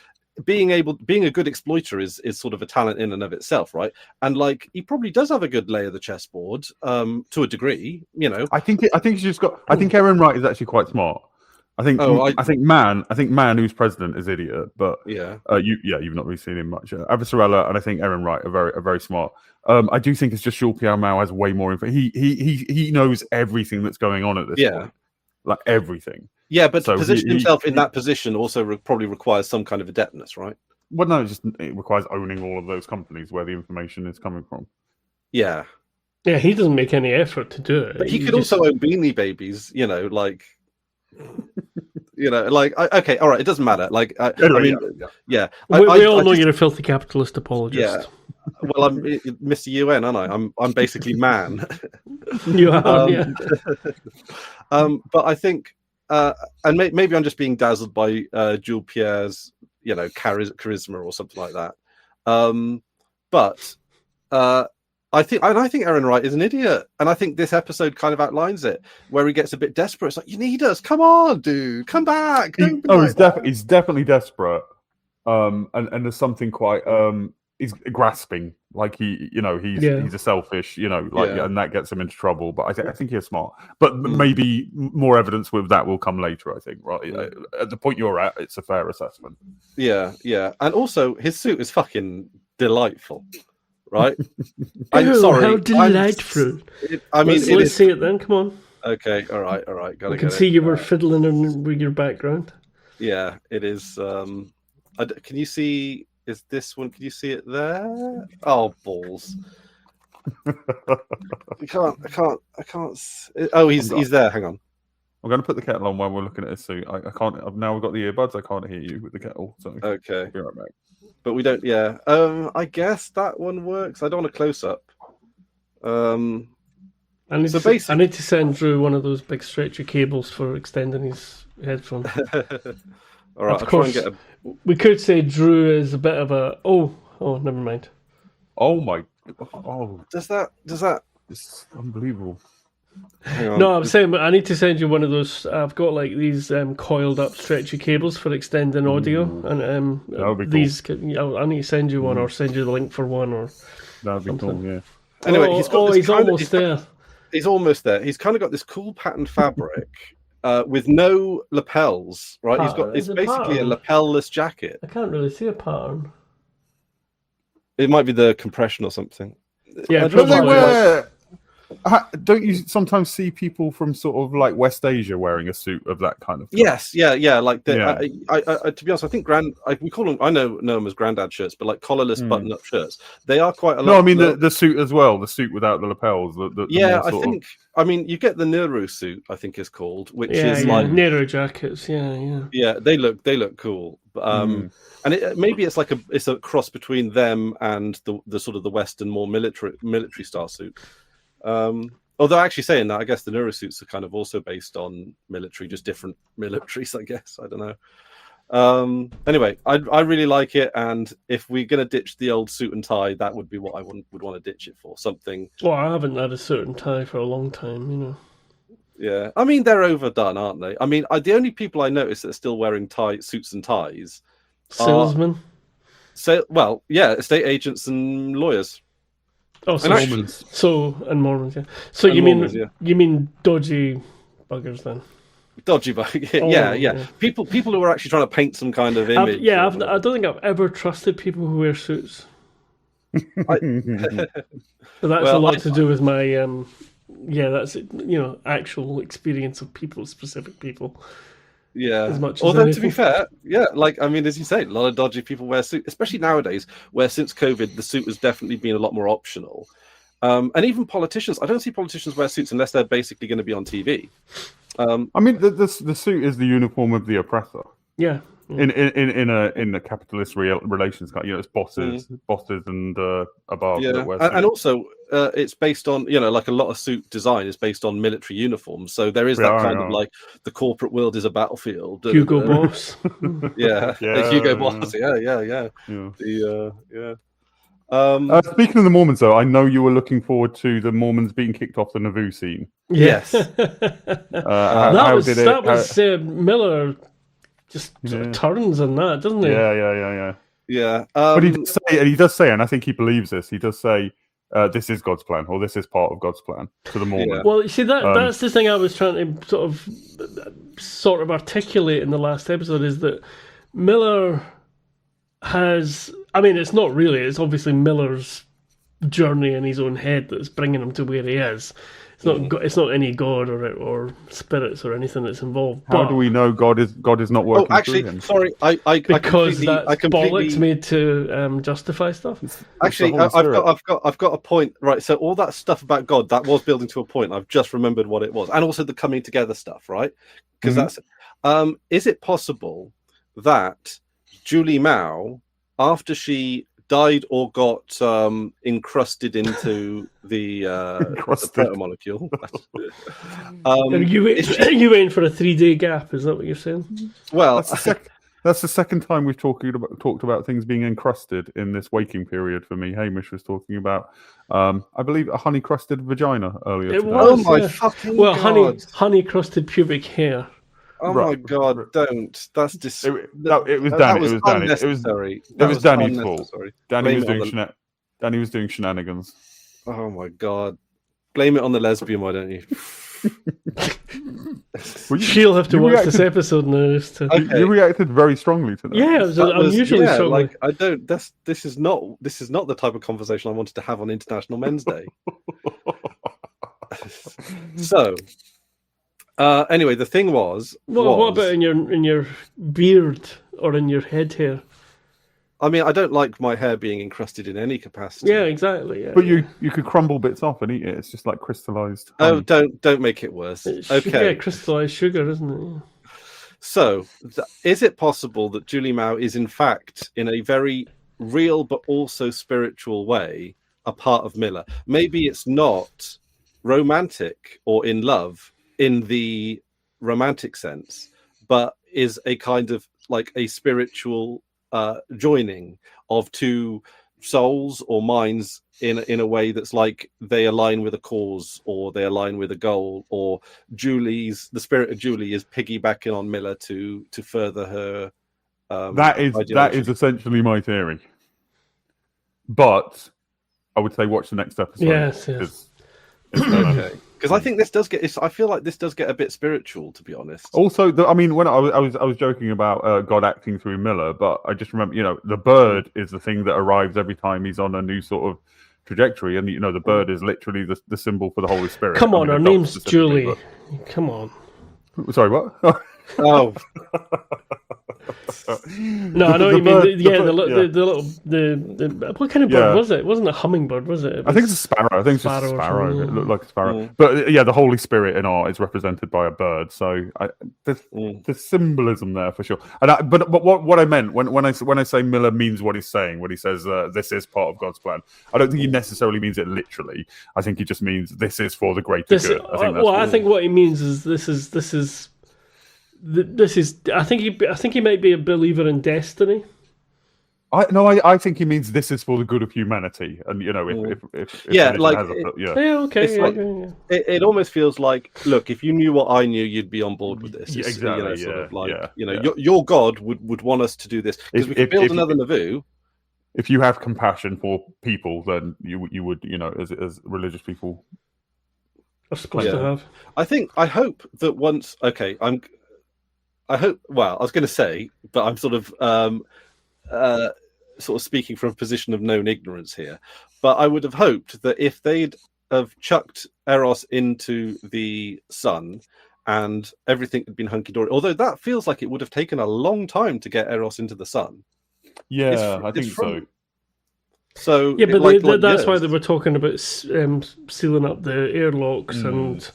being a good exploiter is sort of a talent in and of itself, right? And, like, he probably does have a good lay of the chessboard, to a degree, you know. I think he's just got. I think Aaron Wright is actually quite smart. I think Man, who's president, is idiot. But yeah, you've not really seen him much. Avasarala and I think Aaron Wright are very smart. I do think it's just Jules Pierre Mao has way more info. He knows everything that's going on at this point, like everything. Yeah, but to position himself in that position also probably requires some kind of adeptness, right? Well, no, it requires owning all of those companies where the information is coming from. Yeah. Yeah, he doesn't make any effort to do it. But he could also own Beanie Babies, you know, like... You know, like, okay, all right, it doesn't matter. Like, we all know you're a filthy capitalist apologist. Yeah. Well, I'm Mr. UN, aren't I? I'm basically man. You are, yeah. But I think, and maybe I'm just being dazzled by Jules Pierre's, you know, charisma or something like that. But I think Aaron Wright is an idiot, and I think this episode kind of outlines it, where he gets a bit desperate. It's like, you need us, come on, dude, come back. He's definitely desperate, and there's something quite he's grasping, like he's a selfish, you know, like, and that gets him into trouble. But I think he's smart, but maybe more evidence with that will come later. I think, right? At the point you're at, it's a fair assessment. Yeah, and also his suit is fucking delightful. Right? I'm sorry. How delightful. Let's see it then. Come on. Okay. All right. I can see you were fiddling with your background. Yeah, it is. Can you see? Is this one? Can you see it there? Oh, balls! I can't. Oh, he's there. Hang on. I'm going to put the kettle on while we're looking at his suit. I can't. Now we've got the earbuds. I can't hear you with the kettle. So okay. I'll be right back. But we don't. Yeah. I guess that one works. I don't want a close up. I need to send Drew one of those big stretchy cables for extending his headphones. All right. Of course, we could say Drew is a bit of a. Oh, never mind. Oh my. Oh. Does that? It's unbelievable. No, I'm saying, but I need to send you one of those. I've got like these coiled up stretchy cables for extending audio, and that would be these. Cool. I need to send you one, or send you the link for one, or that would be something. Cool. Yeah. Anyway, he's almost there. He's almost there. He's kind of got this cool pattern fabric with no lapels, right? It's basically a lapel-less jacket. I can't really see a pattern. It might be the compression or something. Yeah, don't you sometimes see people from sort of like West Asia wearing a suit of that kind of thing? Yes, yeah. Like to be honest, I think we call them. I know them as granddad shirts, but like collarless button-up shirts. They are quite a lot. No, I mean the suit as well. The suit without the lapels. I mean, you get the Nehru suit. I think is called, which is like Nehru jackets. Yeah. Yeah, they look cool. And maybe it's like a cross between them and the sort of the Western more military style suit. Although actually saying that, I guess the neurosuits are kind of also based on military, just different militaries, I guess. I don't know. Anyway, I really like it, and if we're going to ditch the old suit and tie, that would be what I would want to ditch it for. Something. Well, I haven't had a suit and tie for a long time, you know. Yeah, I mean, they're overdone, aren't they? I mean, the only people I notice that are still wearing suits and ties salesmen. Estate agents and lawyers. Oh, Mormons. And Mormons, yeah. So you mean dodgy buggers then? Dodgy buggers, yeah. People who are actually trying to paint some kind of image. I don't think I've ever trusted people who wear suits. But that's a lot to do with my that's actual experience of specific people. Yeah. As much Although as to be fair, as you say, a lot of dodgy people wear suits, especially nowadays, where since COVID the suit has definitely been a lot more optional. And even politicians, I don't see politicians wear suits unless they're basically going to be on TV. I mean, the suit is the uniform of the oppressor. Yeah. In a capitalist relations, it's bosses and above. Yeah, and also it's based on like a lot of suit design is based on military uniforms, so there is that kind of like the corporate world is a battlefield. Hugo Boss. Yeah, Hugo Boss. Yeah. Speaking of the Mormons, though, I know you were looking forward to the Mormons being kicked off the Naboo scene. Yes. That was Miller just sort of turns on that, doesn't he? Yeah. But he does say, and I think he believes this. He does say, "This is God's plan," or "This is part of God's plan" to the Mormon. Yeah. Well, you see, that's the thing I was trying to sort of articulate in the last episode is that Miller has. I mean, it's not really. It's obviously Miller's journey in his own head that's bringing him to where he is. It's not any god or spirits or anything that's involved. How do we know God is not working? Oh, actually, through him? sorry, because that's bollocks made to justify stuff. Actually, I've got a point. Right, so all that stuff about God that was building to a point. I've just remembered what it was, and also the coming together stuff, right? Because that's. Is it possible that Julie Mao, after she died or got encrusted into the protomolecule. Are you waiting for a 3-day gap? Is that what you're saying? Well, that's the second time we've talked about things being encrusted in this waking period for me. Hamish was talking about, I believe, a honey crusted vagina earlier today. Was, oh my fucking God. honey crusted pubic hair. Oh my God! Don't. That's it was Danny. It was Danny. It was Danny's fault. Danny was doing shenanigans. Oh my God! Blame it on the lesbian, why don't you? She'll have to watch this episode now. You reacted very strongly to that. Yeah, I'm usually strong. Like I don't. This is not the type of conversation I wanted to have on International Men's Day. So. Anyway, the thing was. What about in your beard or in your head hair? I mean, I don't like my hair being encrusted in any capacity. Yeah, exactly. Yeah, but you could crumble bits off and eat it. It's just like crystallized. Oh, don't make it worse. Okay, yeah, crystallized sugar, isn't it? Yeah. So, is it possible that Julie Mao is in fact, in a very real but also spiritual way, a part of Miller? Maybe it's not romantic or in love in the romantic sense, but is a kind of like a spiritual joining of two souls or minds in a way that's like they align with a cause or they align with a goal, or the spirit of Julie is piggybacking on Miller to further her. That is essentially my theory. But I would say watch the next episode. Yes. Okay. Because I think this does get. I feel like this does get a bit spiritual, to be honest. Also, when I was joking about God acting through Miller, but I just remember, the bird is the thing that arrives every time he's on a new sort of trajectory, and the bird is literally the symbol for the Holy Spirit. Come on, her name's Julie. But... Come on. Sorry, what? Oh. No, I know what you mean. The little what kind of bird was it? It wasn't a hummingbird, was it? I think it's a sparrow. I think it's just a sparrow. It looked like a sparrow. But the Holy Spirit in art is represented by a bird. So there's symbolism there for sure. And but what I meant when I say Miller means what he's saying when he says this is part of God's plan, I don't think he necessarily means it literally. I think he just means this is for the greater good. I think what he means is this is. I think he might be a believer in destiny. I think he means this is for the good of humanity, and if it almost feels like, look, if you knew what I knew, you'd be on board with this. Exactly. Your God would want us to do this because we could build another Naboo. If you have compassion for people, then you would, as religious people are supposed to have. I hope that once. Okay, I hope. Well, I was going to say, but I'm sort of speaking from a position of known ignorance here. But I would have hoped that if they'd have chucked Eros into the sun and everything had been hunky dory, although that feels like it would have taken a long time to get Eros into the sun. Yeah, I think so. So yeah, but that's why they were talking about sealing up the airlocks and.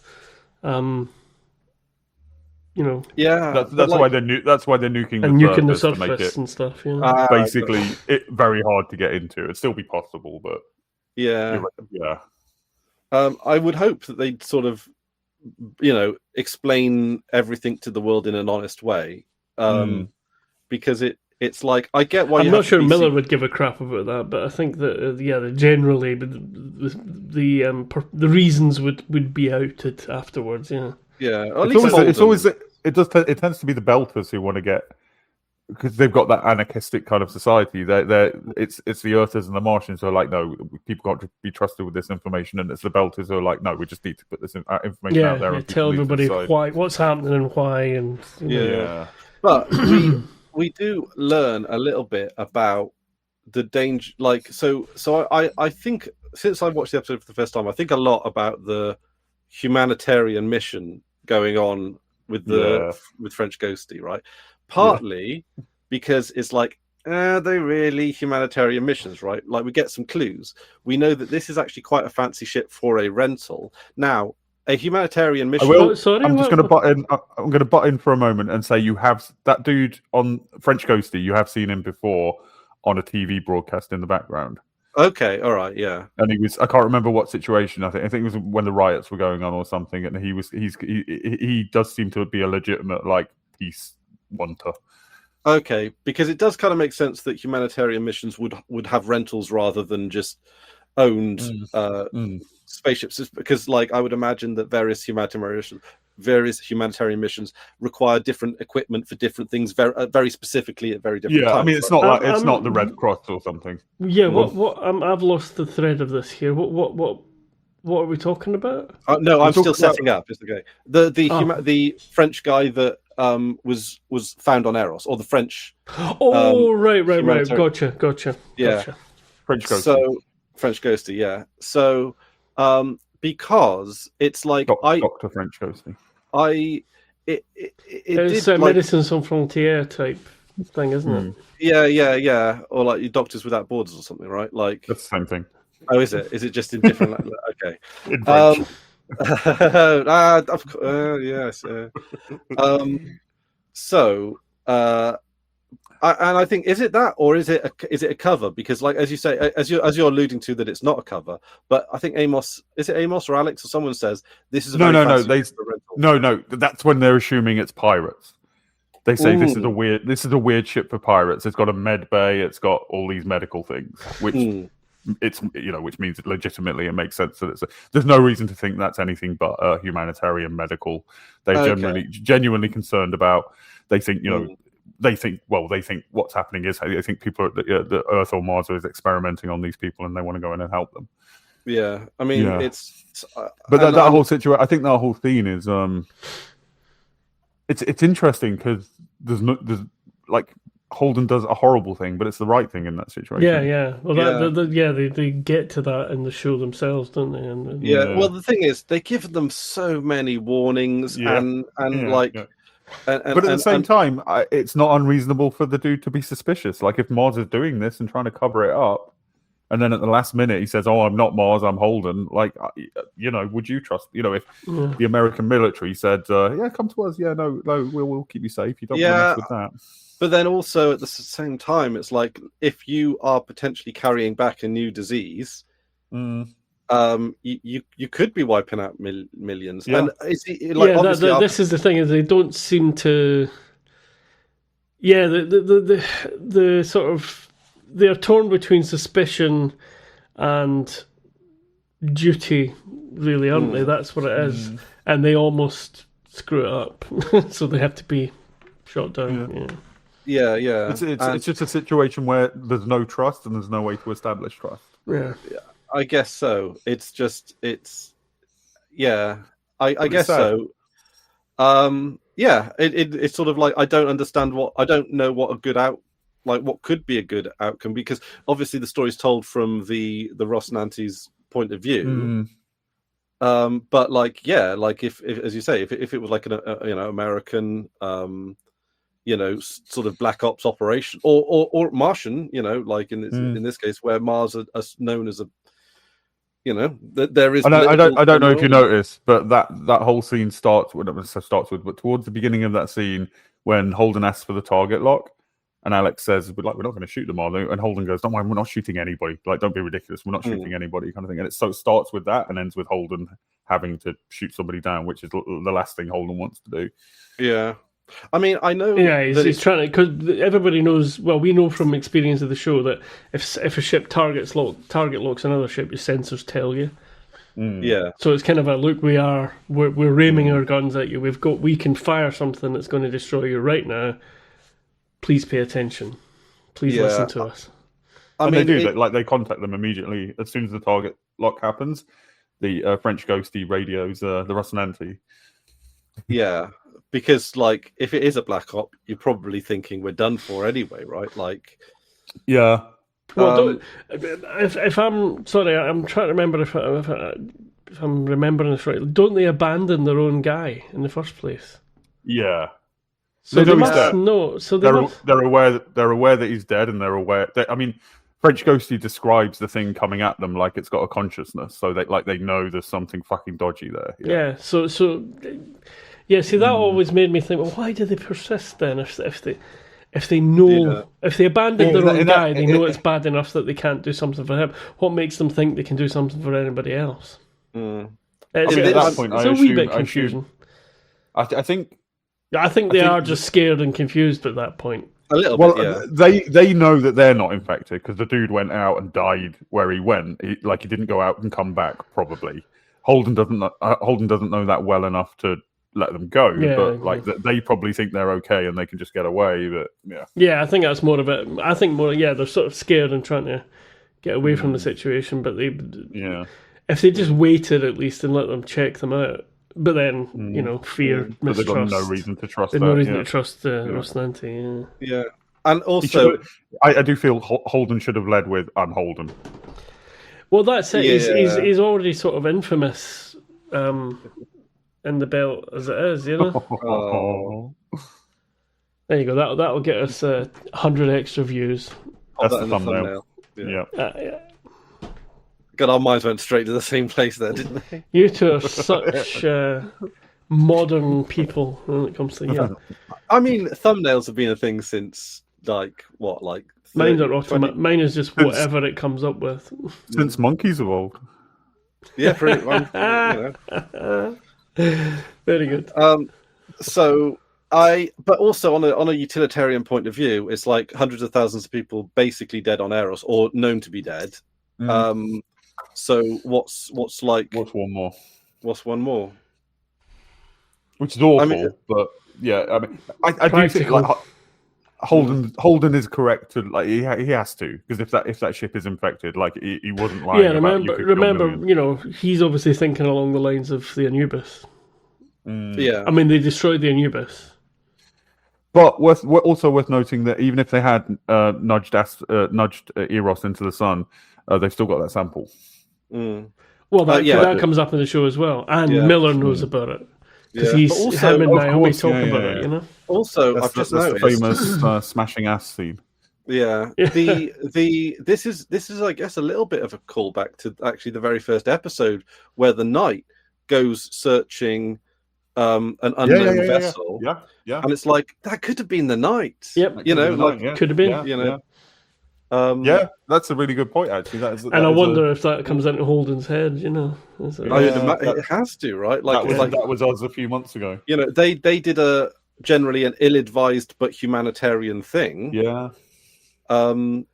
Yeah, that's why they're nuking the surface to make it and stuff. Basically, it's very hard to get into. It'd still be possible, but yeah. I would hope that they'd sort of, explain everything to the world in an honest way, because it's like, I get why. I'm not sure Miller would give a crap about that, but I think that generally, the reasons would be outed afterwards. Yeah. It tends to be the Belters who want to get, because they've got that anarchistic kind of society. It's the Earthers and the Martians who are like, no, people can't be trusted with this information, and it's the Belters who are like, no, we just need to put this information out there and tell everybody what's happening and why, and But we do learn a little bit about the danger. Like, so I think, since I watched the episode for the first time, I think a lot about the humanitarian mission going on with French Ghosty, right? Partly because it's like, are they really humanitarian missions, right? Like, we get some clues. We know that this is actually quite a fancy ship for a rental. Now, a humanitarian mission. I'm just going to butt in. I'm going to butt in for a moment and say, you have that dude on French Ghosty. You have seen him before on a TV broadcast in the background. Okay, all right, yeah. And I can't remember what situation. I think it was when the riots were going on or something. And he does seem to be a legitimate, like, peace wanter. Okay, because it does kind of make sense that humanitarian missions would have rentals rather than just owned spaceships, because, like, I would imagine that various humanitarian missions require different equipment for different things, very specifically at very different times. I mean, it's not like it's not the Red Cross or something. Yeah, what I've lost the thread of this here. What are we talking about? No, I'm still setting up. Is the guy the French guy that was found on Eros, or the French? Oh, right. Gotcha. Yeah, French Ghosty. So French Ghosty, yeah. So because it's like Dr. French Ghosty. It's a Medicine Sans Frontières type thing, isn't it? Yeah. Or like your Doctors Without Borders or something, right? Like, that's the same thing. Oh, is it? Is it just in different? Okay. In French. Yes. So, and I think, is it that, or is it a cover? Because, like, as you say, as you're alluding to, that it's not a cover. But I think Amos or Alex or someone says this is a no. That's when they're assuming it's pirates. They say this is a weird ship for pirates. It's got a med bay. It's got all these medical things, which which means legitimately it makes sense that there's no reason to think that's anything but a humanitarian medical. They're genuinely concerned about. They think They think what's happening is they think people the Earth or Mars is experimenting on these people and they want to go in and help them. Yeah, I mean it's. But that whole situation, I think that whole theme is it's interesting because there's like Holden does a horrible thing, but it's the right thing in that situation. Yeah. Well, they get to that in the show themselves, don't they? And well, the thing is, they give them so many warnings and like. But at the same time, it's not unreasonable for the dude to be suspicious. Like, if Mars is doing this and trying to cover it up, and then at the last minute he says, "Oh, I'm not Mars, I'm Holden." Like, would you trust? If the American military said, "Yeah, come to us," no, we'll keep you safe. You don't want to mess with that. But then also at the same time, it's like, if you are potentially carrying back a new disease. You could be wiping out millions. Yeah. And this is the thing, is they don't seem to. Yeah, the sort of, they're torn between suspicion and duty, really, aren't they? That's what it is, and they almost screw it up, so they have to be shot down. Yeah. It's just a situation where there's no trust and there's no way to establish trust. Yeah. I guess so. I guess so. It's sort of like, I don't know what could be a good outcome, because obviously the story's told from the Ross Nantes point of view. But if as you say, if it was like an American sort of black ops operation or Martian, like in this case, where Mars are known as You know, there is. I don't know if you noticed, but that whole scene starts with, but towards the beginning of that scene, when Holden asks for the target lock, and Alex says, "We're not going to shoot them, are they?" And Holden goes, "Don't worry, we're not shooting anybody. Like, don't be ridiculous. We're not shooting anybody," kind of thing. And it starts with that and ends with Holden having to shoot somebody down, which is the last thing Holden wants to do. Yeah. I mean, I know. Yeah, he's trying to, because everybody knows. Well, we know from experience of the show that if a ship target locks another ship, your sensors tell you. Yeah. So it's kind of a look. We're aiming our guns at you. We can fire something that's going to destroy you right now. Please pay attention. Please listen to us. And they do. They contact them immediately as soon as the target lock happens. The French ghosty radios the Rocinante. Yeah. Because, like, if it is a black op, you're probably thinking we're done for anyway, right? Like, yeah. Well, if I'm sorry, I'm trying to remember if I'm remembering this right. Don't they abandon their own guy in the first place? Yeah. So they must know. So they're aware that he's dead, and they're aware. French Ghosty describes the thing coming at them like it's got a consciousness, so they know there's something fucking dodgy there. Yeah. So. Yeah, see, that always made me think, well, why do they persist then if they know, if they abandon their own guy, they know it's bad enough that they can't do something for him. What makes them think they can do something for anybody else? At that point, it's a wee bit confusing. I think they are just scared and confused at that point. A little bit, yeah. They know that they're not infected because the dude went out and died where he went. He didn't go out and come back, probably. Holden doesn't know that well enough to let them go, but they probably think they're okay and they can just get away. But yeah, I think that's more of it. I think they're sort of scared and trying to get away from the situation. But if they just waited at least and let them check them out, but then fear, mistrust. They've got no reason to trust. There's no reason to trust Rocinante. Yeah, and also I do feel Holden should have led with "I'm Holden." Well, that's it. Yeah. He's already sort of infamous. In the belt as it is, you know. There you go. That'll get us 100 extra views. That's the thumbnail. Yeah. God, our minds went straight to the same place there, didn't they? You two are such modern people when it comes to I mean, thumbnails have been a thing since what? Mine are automatic. Mine is just whatever it comes up with. Since monkeys evolved. Yeah, pretty much. Very good. But also on a utilitarian point of view, it's like hundreds of thousands of people basically dead on Eros or known to be dead. So what's one more? What's one more? Which is awful, but yeah, I do think Holden is correct to he has to, because if that ship is infected, he wasn't lying. Yeah, remember, he's obviously thinking along the lines of the Anubis. Yeah, I mean, they destroyed the Anubis. But also worth noting that even if they had nudged Eros into the sun, they've still got that sample. Well, that comes up in the show as well, and Miller knows about it. Because him and Naomi talk about it, you know. Also, I've just noticed the famous smashing ass scene. Yeah, this is I guess a little bit of a callback to actually the very first episode where the knight goes searching an unknown vessel. Yeah, and it's like that could have been the knight. Yep, could have been. That's a really good point, actually. I wonder if that comes into Holden's head, you know. It has to, right? That was us a few months ago. You know, they did generally an ill-advised but humanitarian thing. Yeah. And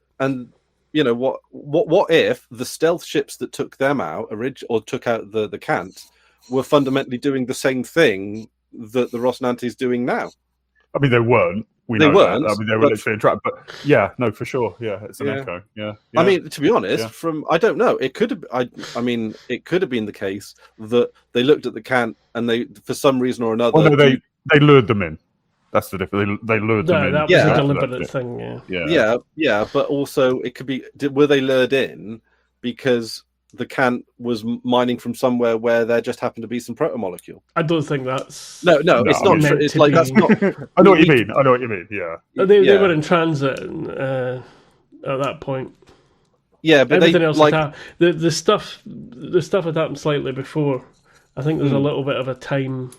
you know what if the stealth ships that took them out or took out the Kant were fundamentally doing the same thing that the Rocinante is doing now? I mean, they weren't. They weren't. I mean, they were literally trapped. But yeah, no, for sure. Yeah, it's an echo. Yeah. I mean, to be honest, I don't know. It could have. I mean, it could have been the case that they looked at the Kant and they, for some reason or another, they lured them in. That's the difference. They lured them in. That was a deliberate thing. Yeah. But also, it could be. Were they lured in because the Kant was mining from somewhere where there just happened to be some protomolecule? I don't think that's... No, it's not true. It's like, that's not... I know what you mean, yeah. They were in transit at that point. Yeah, but everything else the stuff had happened slightly before. I think there's a little bit of a time,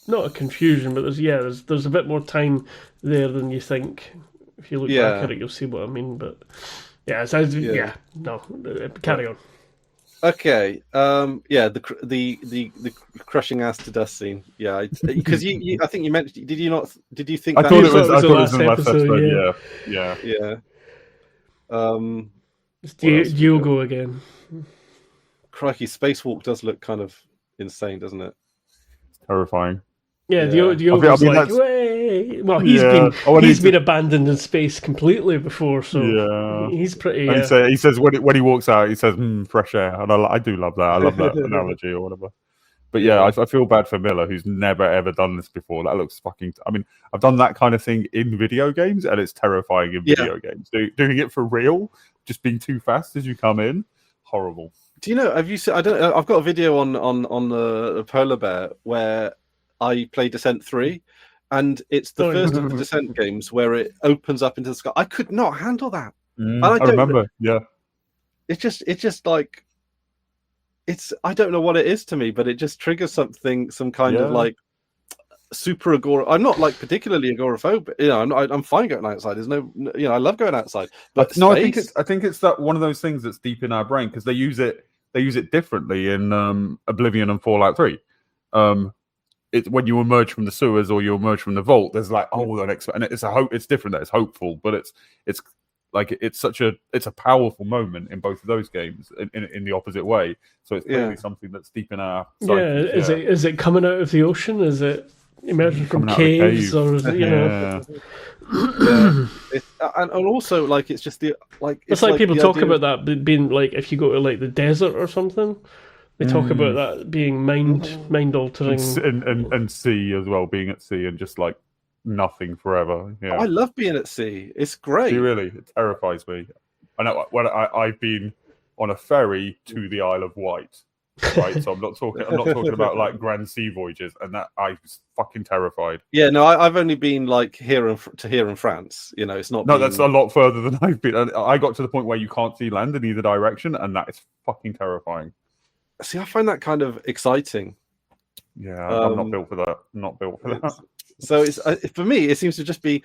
not a confusion, but there's a bit more time there than you think. If you look back at it, you'll see what I mean. But yeah, carry on. Okay. The crushing ass to dust scene. Yeah, because you I think you mentioned. Did you not? Did you think? I thought it was in the last episode. Yeah. It's Diogo again. Crikey, Spacewalk does look kind of insane, doesn't it? It's terrifying. Yeah, Diogo's well, he's been abandoned in space completely before, so he's pretty. He says when he walks out, he says, "fresh air," and I do love that. I love that analogy or whatever. But I feel bad for Miller, who's never ever done this before. That looks fucking. I mean, I've done that kind of thing in video games, and it's terrifying in video games. Doing it for real, just being too fast as you come in, horrible. Do you know? Have you seen? I don't know. I've got a video on the Polar Bear where I play Descent 3, and it's the first of the Descent games where it opens up into the sky. I could not handle that. I remember. Yeah, it's just like I don't know what it is to me, but it just triggers some kind of like super agora. I'm not like particularly agoraphobic. I'm fine going outside. There's no, I love going outside. But no, I think it's that one of those things that's deep in our brain because they use it differently in Oblivion and Fallout 3. It's when you emerge from the sewers or you emerge from the vault, there's like the next, and it's different. That it's hopeful, but it's like it's a powerful moment in both of those games in the opposite way. So it's clearly something that's deep in our psyche. Is it coming out of the ocean? Is it emerging from caves, or is it and also like it's just it's like people talk about that being like if you go to like the desert or something. They talk about that being mind altering, and sea as well, being at sea and just like nothing forever. Yeah, I love being at sea. It's great. Really, it terrifies me. I know when I've been on a ferry to the Isle of Wight, right? So I'm not talking about like grand sea voyages, and that I was fucking terrified. Yeah, no, I've only been like here in France. It's not. No, that's a lot further than I've been. I got to the point where you can't see land in either direction, and that is fucking terrifying. See, I find that kind of exciting. Yeah, I'm not built for that. Not built for that. So it's for me, it seems to just be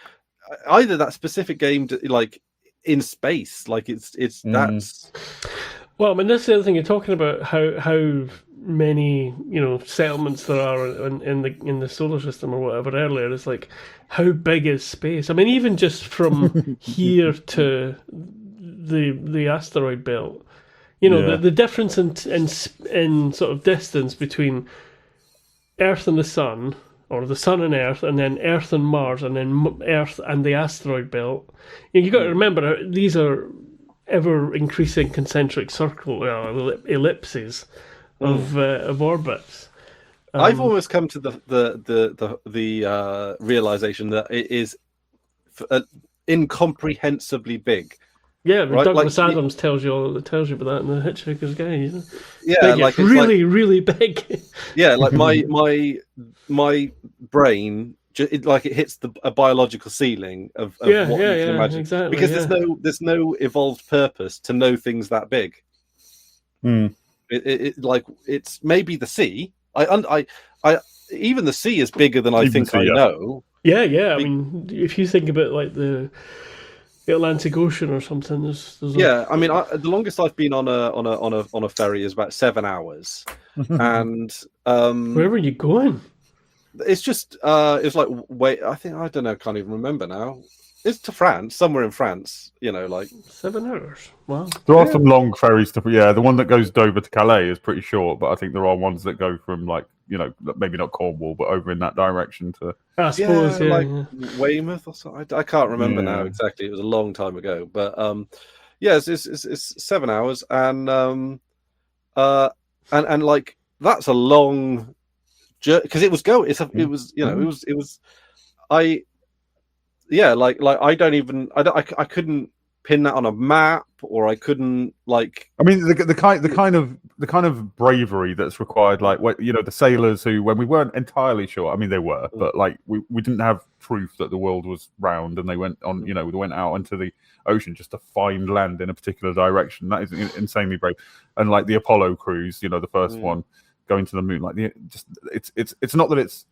either that specific game, like in space, like it's that's. Well, I mean, that's the other thing you're talking about. How many settlements there are in the solar system or whatever earlier. It's like how big is space? I mean, even just from here to the asteroid belt. The difference in sort of distance between Earth and the Sun, or the Sun and Earth, and then Earth and Mars, and then Earth and the asteroid belt. You've got to remember these are ever increasing concentric ellipses of orbits. I've almost come to the realization that it is incomprehensibly big. Yeah, right? Douglas Adams tells you about that in The Hitchhiker's Guide. Yeah, big, like really, really big. Yeah, like my brain, it hits a biological ceiling of what you can imagine. Exactly, because there's no evolved purpose to know things that big. It's maybe the sea. I even the sea is bigger than I think I know. Yeah. I mean, if you think about like the Atlantic Ocean or something. I mean, the longest I've been on a ferry is about 7 hours, and where were you going? It's just it's like I don't know, can't even remember now. It's to France, somewhere in France. 7 hours. Wow. There are some long ferries to. Yeah, the one that goes Dover to Calais is pretty short, but I think there are ones that go from maybe not Cornwall, but over in that direction to. I suppose, Weymouth or something. I can't remember now exactly. It was a long time ago, but it's 7 hours, and like that's a long journey because it was going. It was. I don't even. I couldn't pin that on a map. or I couldn't like. I mean, the kind of bravery that's required, like the sailors who, when we weren't entirely sure. I mean, they were, but like we didn't have proof that the world was round, and they went on. They went out into the ocean just to find land in a particular direction. That is insanely brave. And like the Apollo cruise, the first one going to the moon, like it's not that it's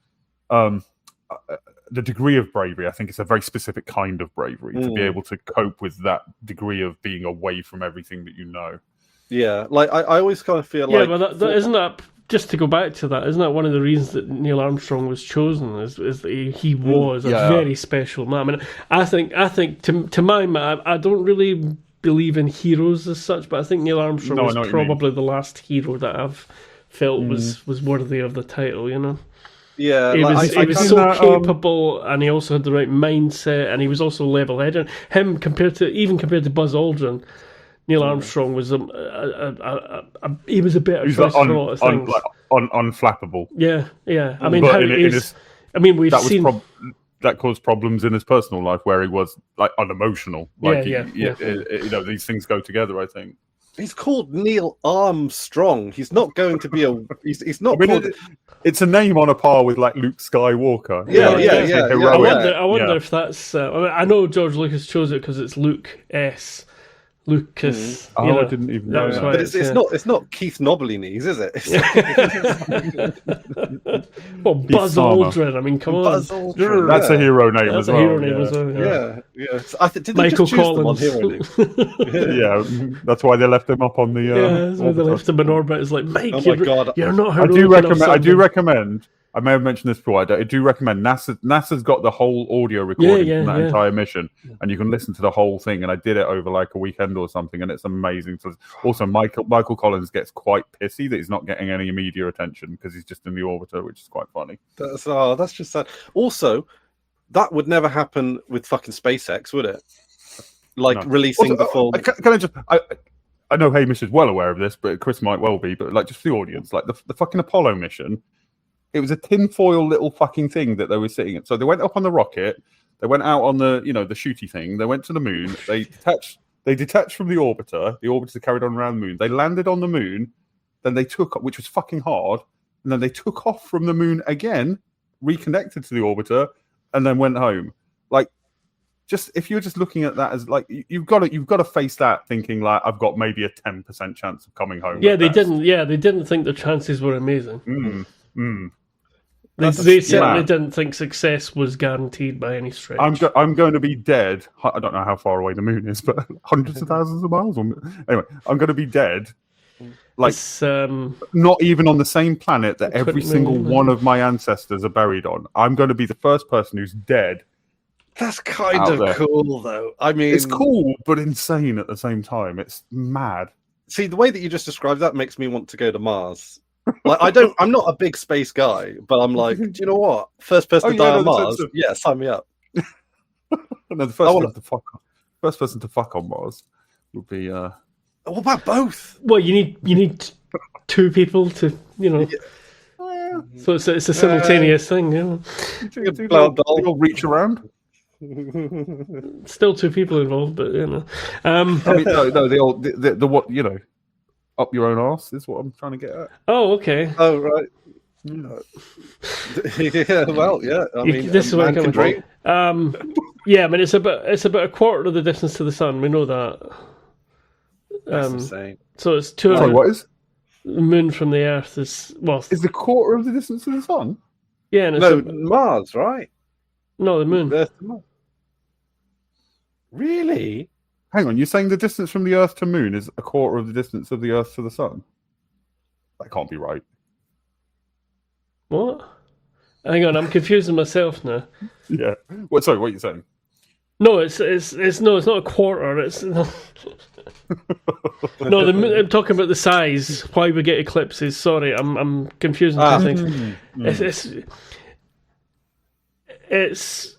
the degree of bravery. I think it's a very specific kind of bravery to be able to cope with that degree of being away from everything that you know. Yeah, like I always kind of feel like... Yeah, but isn't that, just to go back to that, isn't that one of the reasons that Neil Armstrong was chosen, is that he was a very special man? I mean, I think to my mind, I don't really believe in heroes as such, but I think Neil Armstrong was probably the last hero that I've felt was worthy of the title, Yeah, he was so capable, and he also had the right mindset, and he was also level-headed. Him compared to Buzz Aldrin, Neil Armstrong was he was a better choice for a lot of things. Unflappable. Yeah. I mean, we've seen that caused problems in his personal life where he was like unemotional. Like these things go together, I think. He's called Neil Armstrong. He's not going to be a. He's not. It's a name on a par with like Luke Skywalker. I wonder if that's. I know George Lucas chose it because it's Luke S. Lucas. I didn't even know that. But it's not Keith Knobbly knees, is it? Well, Buzz Aldrin. I mean, come on. That's a hero name as well. Hero name as well. Yeah. Did Michael they just Collins. choose them on hero yeah, that's why they left him up on the. That's why they left him in orbit. It's like, Mike, you're not heroic. I do recommend. I may have mentioned this before. I do recommend NASA's got the whole audio recording from that entire mission, and you can listen to the whole thing. And I did it over like a weekend or something, and it's amazing. So also, Michael Collins gets quite pissy that he's not getting any media attention because he's just in the orbiter, which is quite funny. That's just sad. Also, that would never happen with fucking SpaceX, would it? Like releasing the full. Can I just? I know Hamish is well aware of this, but Chris might well be. But like, just for the audience, like the fucking Apollo mission. It was a tinfoil little fucking thing that they were sitting in. So they went up on the rocket. They went out on the, the shooty thing. They went to the moon. They detached from the orbiter. The orbiter carried on around the moon. They landed on the moon. Then they took, which was fucking hard. And then they took off from the moon again, reconnected to the orbiter, and then went home. Like, just if you're just looking at that as like you've got to face that thinking like I've got maybe a 10% chance of coming home. Yeah, they didn't think the chances were amazing. They certainly didn't think success was guaranteed by any stretch. I'm going to be dead. I don't know how far away the moon is, but hundreds of thousands of miles. Anyway, I'm going to be dead. Like, not even on the same planet that every single one of my ancestors are buried on. I'm going to be the first person who's dead. That's kind of cool, though. I mean, it's cool, but insane at the same time. It's mad. See, the way that you just described that makes me want to go to Mars. Like, I'm not a big space guy, but I'm like, do you know what? First person to die on Mars? Yeah, sign me up. No, the first person to fuck on Mars would be. What about both? Well, you need two people to, So it's a simultaneous thing, They'll reach around. Still two people involved, but I mean, no, the what up your own arse is what I'm trying to get at. Oh, okay. Oh, right. Yeah, well, yeah. I mean, this is what I can dream. Yeah, I mean, it's about a quarter of the distance to the sun. We know that. That's insane. So it's 200. Sorry, what is? The moon from the Earth is Is the quarter of the distance to the sun? Yeah, and Mars, right? No, the moon. Earth to Mars. Really? Hang on, you're saying the distance from the Earth to moon is a quarter of the distance of the Earth to the sun? That can't be right. What? Hang on, I'm confusing myself now. Yeah. Sorry, what are you saying? No, it's not a quarter. It's no. I'm talking about the size. Why we get eclipses? Sorry, I'm confusing two things. It's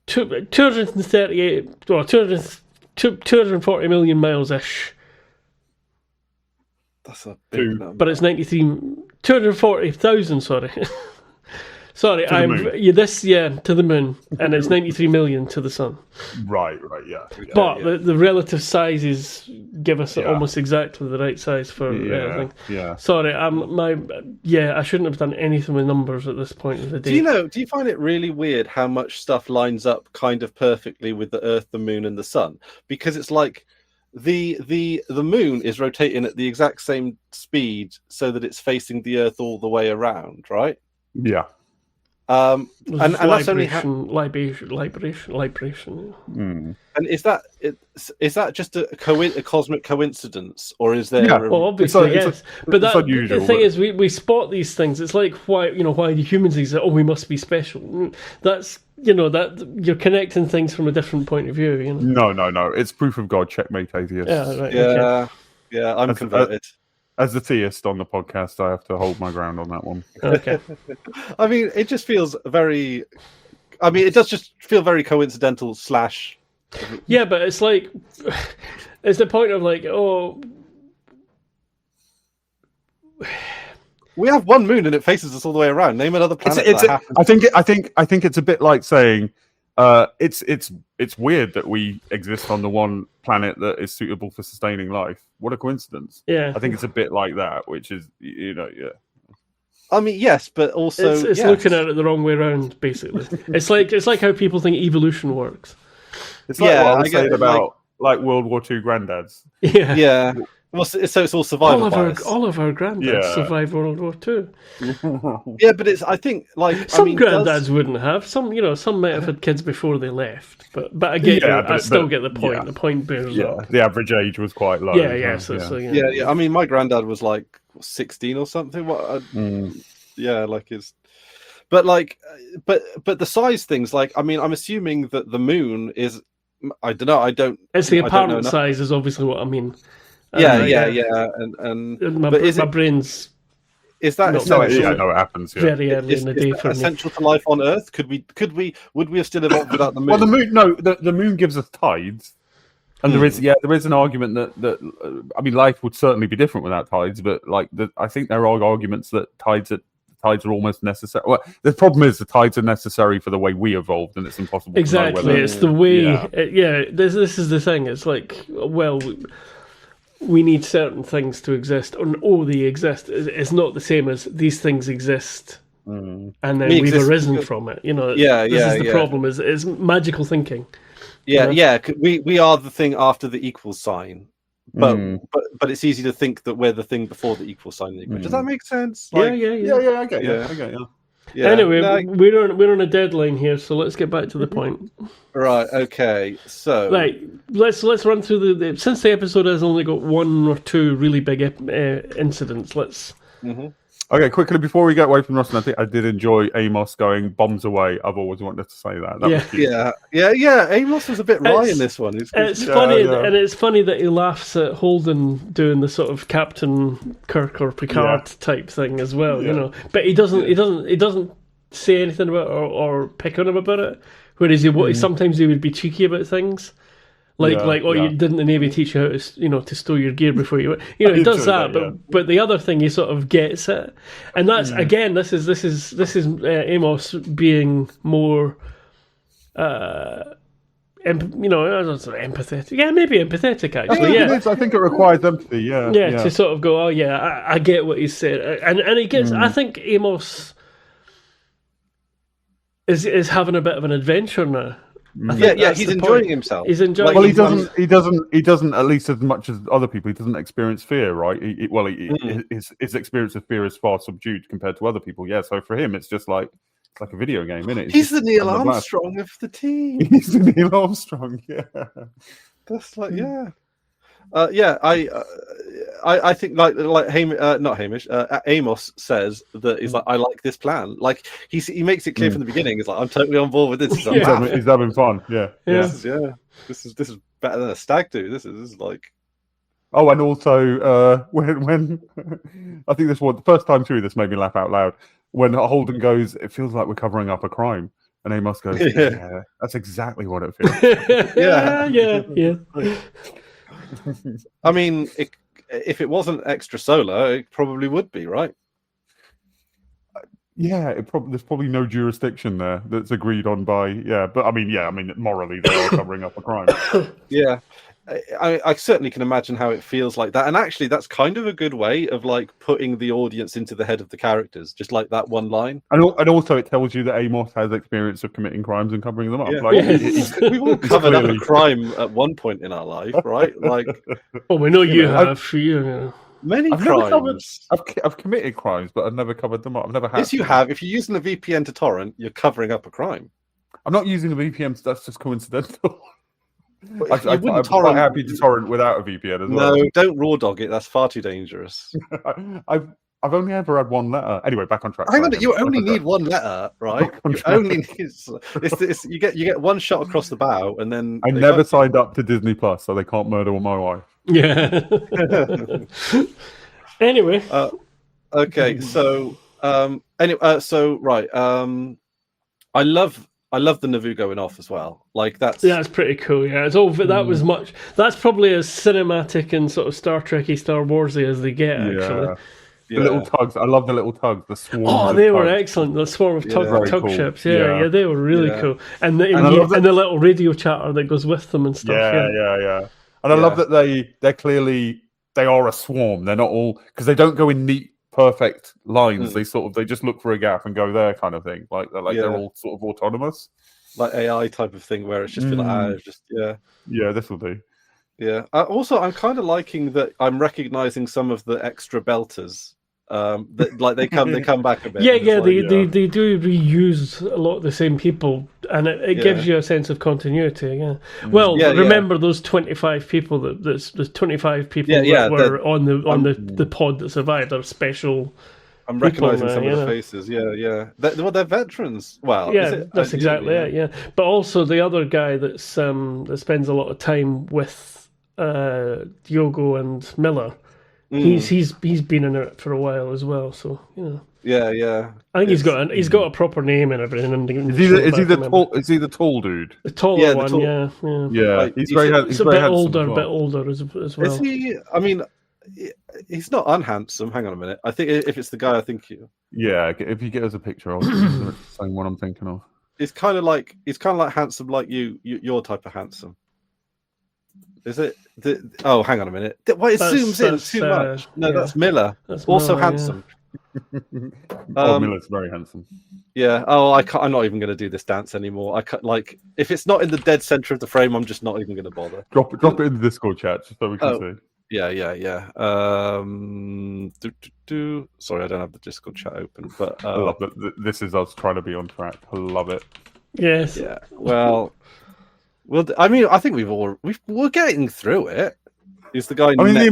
238 or 240 million miles ish. That's a big number. But it's 240,000. Sorry. Sorry, to the moon, and it's 93 million to the sun. Right, yeah. But the relative sizes give us almost exactly the right size for everything. Yeah. Sorry, I shouldn't have done anything with numbers at this point of the day. Do you find it really weird how much stuff lines up kind of perfectly with the Earth, the moon, and the sun? Because it's like the moon is rotating at the exact same speed so that it's facing the Earth all the way around, right? Yeah. And that's only libration. And is that just a cosmic coincidence, or is there? Yeah, well, obviously yes. But the thing is, we spot these things. It's like why do humans exist? Oh, we must be special. That's that you're connecting things from a different point of view. No. It's proof of God. Checkmate, atheist. Yeah, right. Yeah. I'm converted. As the theist on the podcast, I have to hold my ground on that one. Okay. I mean, it just feels very. I mean, it does just feel very coincidental / Yeah, but it's like, it's the point of like, oh, we have one moon and it faces us all the way around. Name another planet that happens. I think it's a bit like saying, it's weird that we exist on the one planet that is suitable for sustaining life. What a coincidence! Yeah, I think it's a bit like that, which is I mean, yes, but also it's looking at it the wrong way around. Basically, it's like how people think evolution works. It's like what I was saying about like World War II granddads. Yeah. Well, so it's all survival bias. All of our granddads survived World War II. Yeah, but I think some granddads wouldn't have. Some might have had kids before they left. But I get I still get the point. Yeah. The point bears up. The average age was quite low. Yeah. I mean, my granddad was like 16 or something. Yeah, like his. But but the size things, like, I mean, I'm assuming that the moon is. I don't know. It's the apparent size is obviously what I mean. And my brain's. Is that essential? Yeah, no, it happens. Yeah. Very early in the day for me. Essential to life on Earth? Would we have still evolved without the moon? Well, the moon gives us tides, and there is an argument that I mean, life would certainly be different without tides, but I think there are arguments that tides are almost necessary. Well, the problem is the tides are necessary for the way we evolved, and it's impossible. Exactly, to know it's the way. This is the thing. It's like, well, we need certain things to exist, or they exist. It's not the same as these things exist, and then we've arisen from it. This is the problem. Is magical thinking. Yeah. We are the thing after the equal sign. But it's easy to think that we're the thing before the equal sign. Does that make sense? Yeah. I get you. Yeah. Anyway, we're on a deadline here, so let's get back to the point. Right. Okay. So let's run through the since the episode has only got one or two really big incidents. Let's. Mm-hmm. Okay, quickly before we get away from Russ, I think I did enjoy Amos going bombs away. I've always wanted to say that. That was cute. Yeah. Amos was a bit wry in this one. It's funny, and it's funny that he laughs at Holden doing the sort of Captain Kirk or Picard type thing as well. But he doesn't say anything about it or pick on him about it. Whereas sometimes he would be cheeky about things. You didn't the Navy teach you how to to stow your gear before you he does that, but the other thing he sort of gets it, and that's again this is Amos being more empathetic. Yeah, maybe empathetic actually. I think it requires empathy. Yeah, to sort of go, I get what he's saying, and he gets. I think Amos is having a bit of an adventure now. He's enjoying himself. He's enjoying. Well, he doesn't. At least as much as other people, he doesn't experience fear, right? His experience of fear is far subdued compared to other people. Yeah, so for him, it's just like a video game, isn't it? He's the Neil Armstrong of the team. He's the Neil Armstrong. Yeah, that's I think not Hamish. Amos says that he's like, I like this plan. Like he makes it clear from the beginning. He's like, I'm totally on board with this. He's having fun. Yeah. This is better than a stag do. This is like. Oh, and also when I think this was the first time through, this made me laugh out loud. When Holden goes, it feels like we're covering up a crime. And Amos goes, yeah, that's exactly what it feels. Yeah. I mean, if it wasn't extrasolar, it probably would be, right? Yeah, there's probably no jurisdiction there that's agreed on by. Yeah, but I mean, morally they are covering up a crime. Yeah, I certainly can imagine how it feels like that, and actually, that's kind of a good way of like putting the audience into the head of the characters, just like that one line. And also, it tells you that Amos has experience of committing crimes and covering them up. Yeah. Like, we've all covered up a crime at one point in our life, right? Like, well, we know you have. Many crimes. I've committed crimes, but I've never covered them up. I've never had. Yes, you have. If you're using a VPN to torrent, you're covering up a crime. I'm not using a VPN. That's just coincidental. I'm quite happy to torrent without a VPN as well. No, don't raw dog it. That's far too dangerous. I've only ever had one letter. Anyway, back on track. Hang on, you only need one letter, right? You only need you get one shot across the bow, and then I never signed up to Disney Plus, so they can't murder my wife. Yeah. Anyway. Okay. So right. I love the Naboo going off as well. Like that's pretty cool. Yeah, it's all. That was much. That's probably as cinematic and sort of Star Trek-y, Star Warsy as they get. Actually. The little tugs. I love the little tugs. The swarm. Oh, they were excellent. The swarm of tug cool. ships. Yeah, they were really cool. And the little radio chatter that goes with them and stuff. Yeah. And I love that they are a swarm. They're not all, because they don't go in neat, perfect lines. They just look for a gap and go there, kind of thing. Like they're all sort of autonomous, like AI type of thing, where it's just this will do. Yeah. Also, I'm kind of liking that I'm recognizing some of the extra belters. That they come back a bit. They do reuse a lot of the same people, and it gives you a sense of continuity. Yeah. Well, remember those 25 people there's 25 people that were on the pod that survived. They're special. I'm recognizing some of the faces. Yeah. They're veterans. Well, that's exactly it. Yeah, but also the other guy that spends a lot of time with Diogo and Miller. He's been in it for a while as well, so Yeah. I think he's got a proper name and everything. Is he the tall dude? The taller one, yeah. Like, he's very a bit older as well. Is he? I mean, he's not unhandsome. Hang on a minute. I think if it's the guy, I think you. Yeah, if you get us a picture, I'll the same one I'm thinking of. He's kind of like handsome, like your type of handsome. Is it? Oh, hang on a minute. Why it zooms in too much? No, that's Miller. That's also Miller, handsome. Miller's very handsome. Yeah. Oh, I'm not even going to do this dance anymore. If it's not in the dead center of the frame, I'm just not even going to bother. Drop it in the Discord chat just so we can see. Yeah. Sorry, I don't have the Discord chat open, but I love that. This is us trying to be on track. I love it. Yes. Yeah. Well. Well, I mean, I think we're getting through it. Is the guy? I mean, the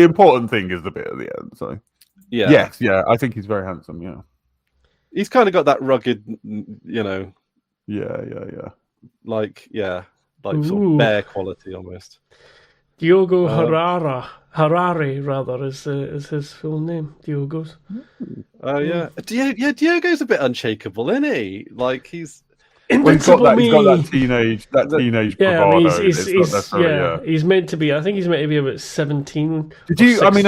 important thing is the bit at the end. So, yes, I think he's very handsome. Yeah, he's kind of got that rugged, Yeah. Like sort of bear quality almost. Diogo Harari rather is his full name. Diogo's. Oh yeah, Diogo's a bit unshakable, isn't he? Like he's. Well, he's got that teenage bravado. He's meant to be. I think he's meant to be about 17. Did you? I mean,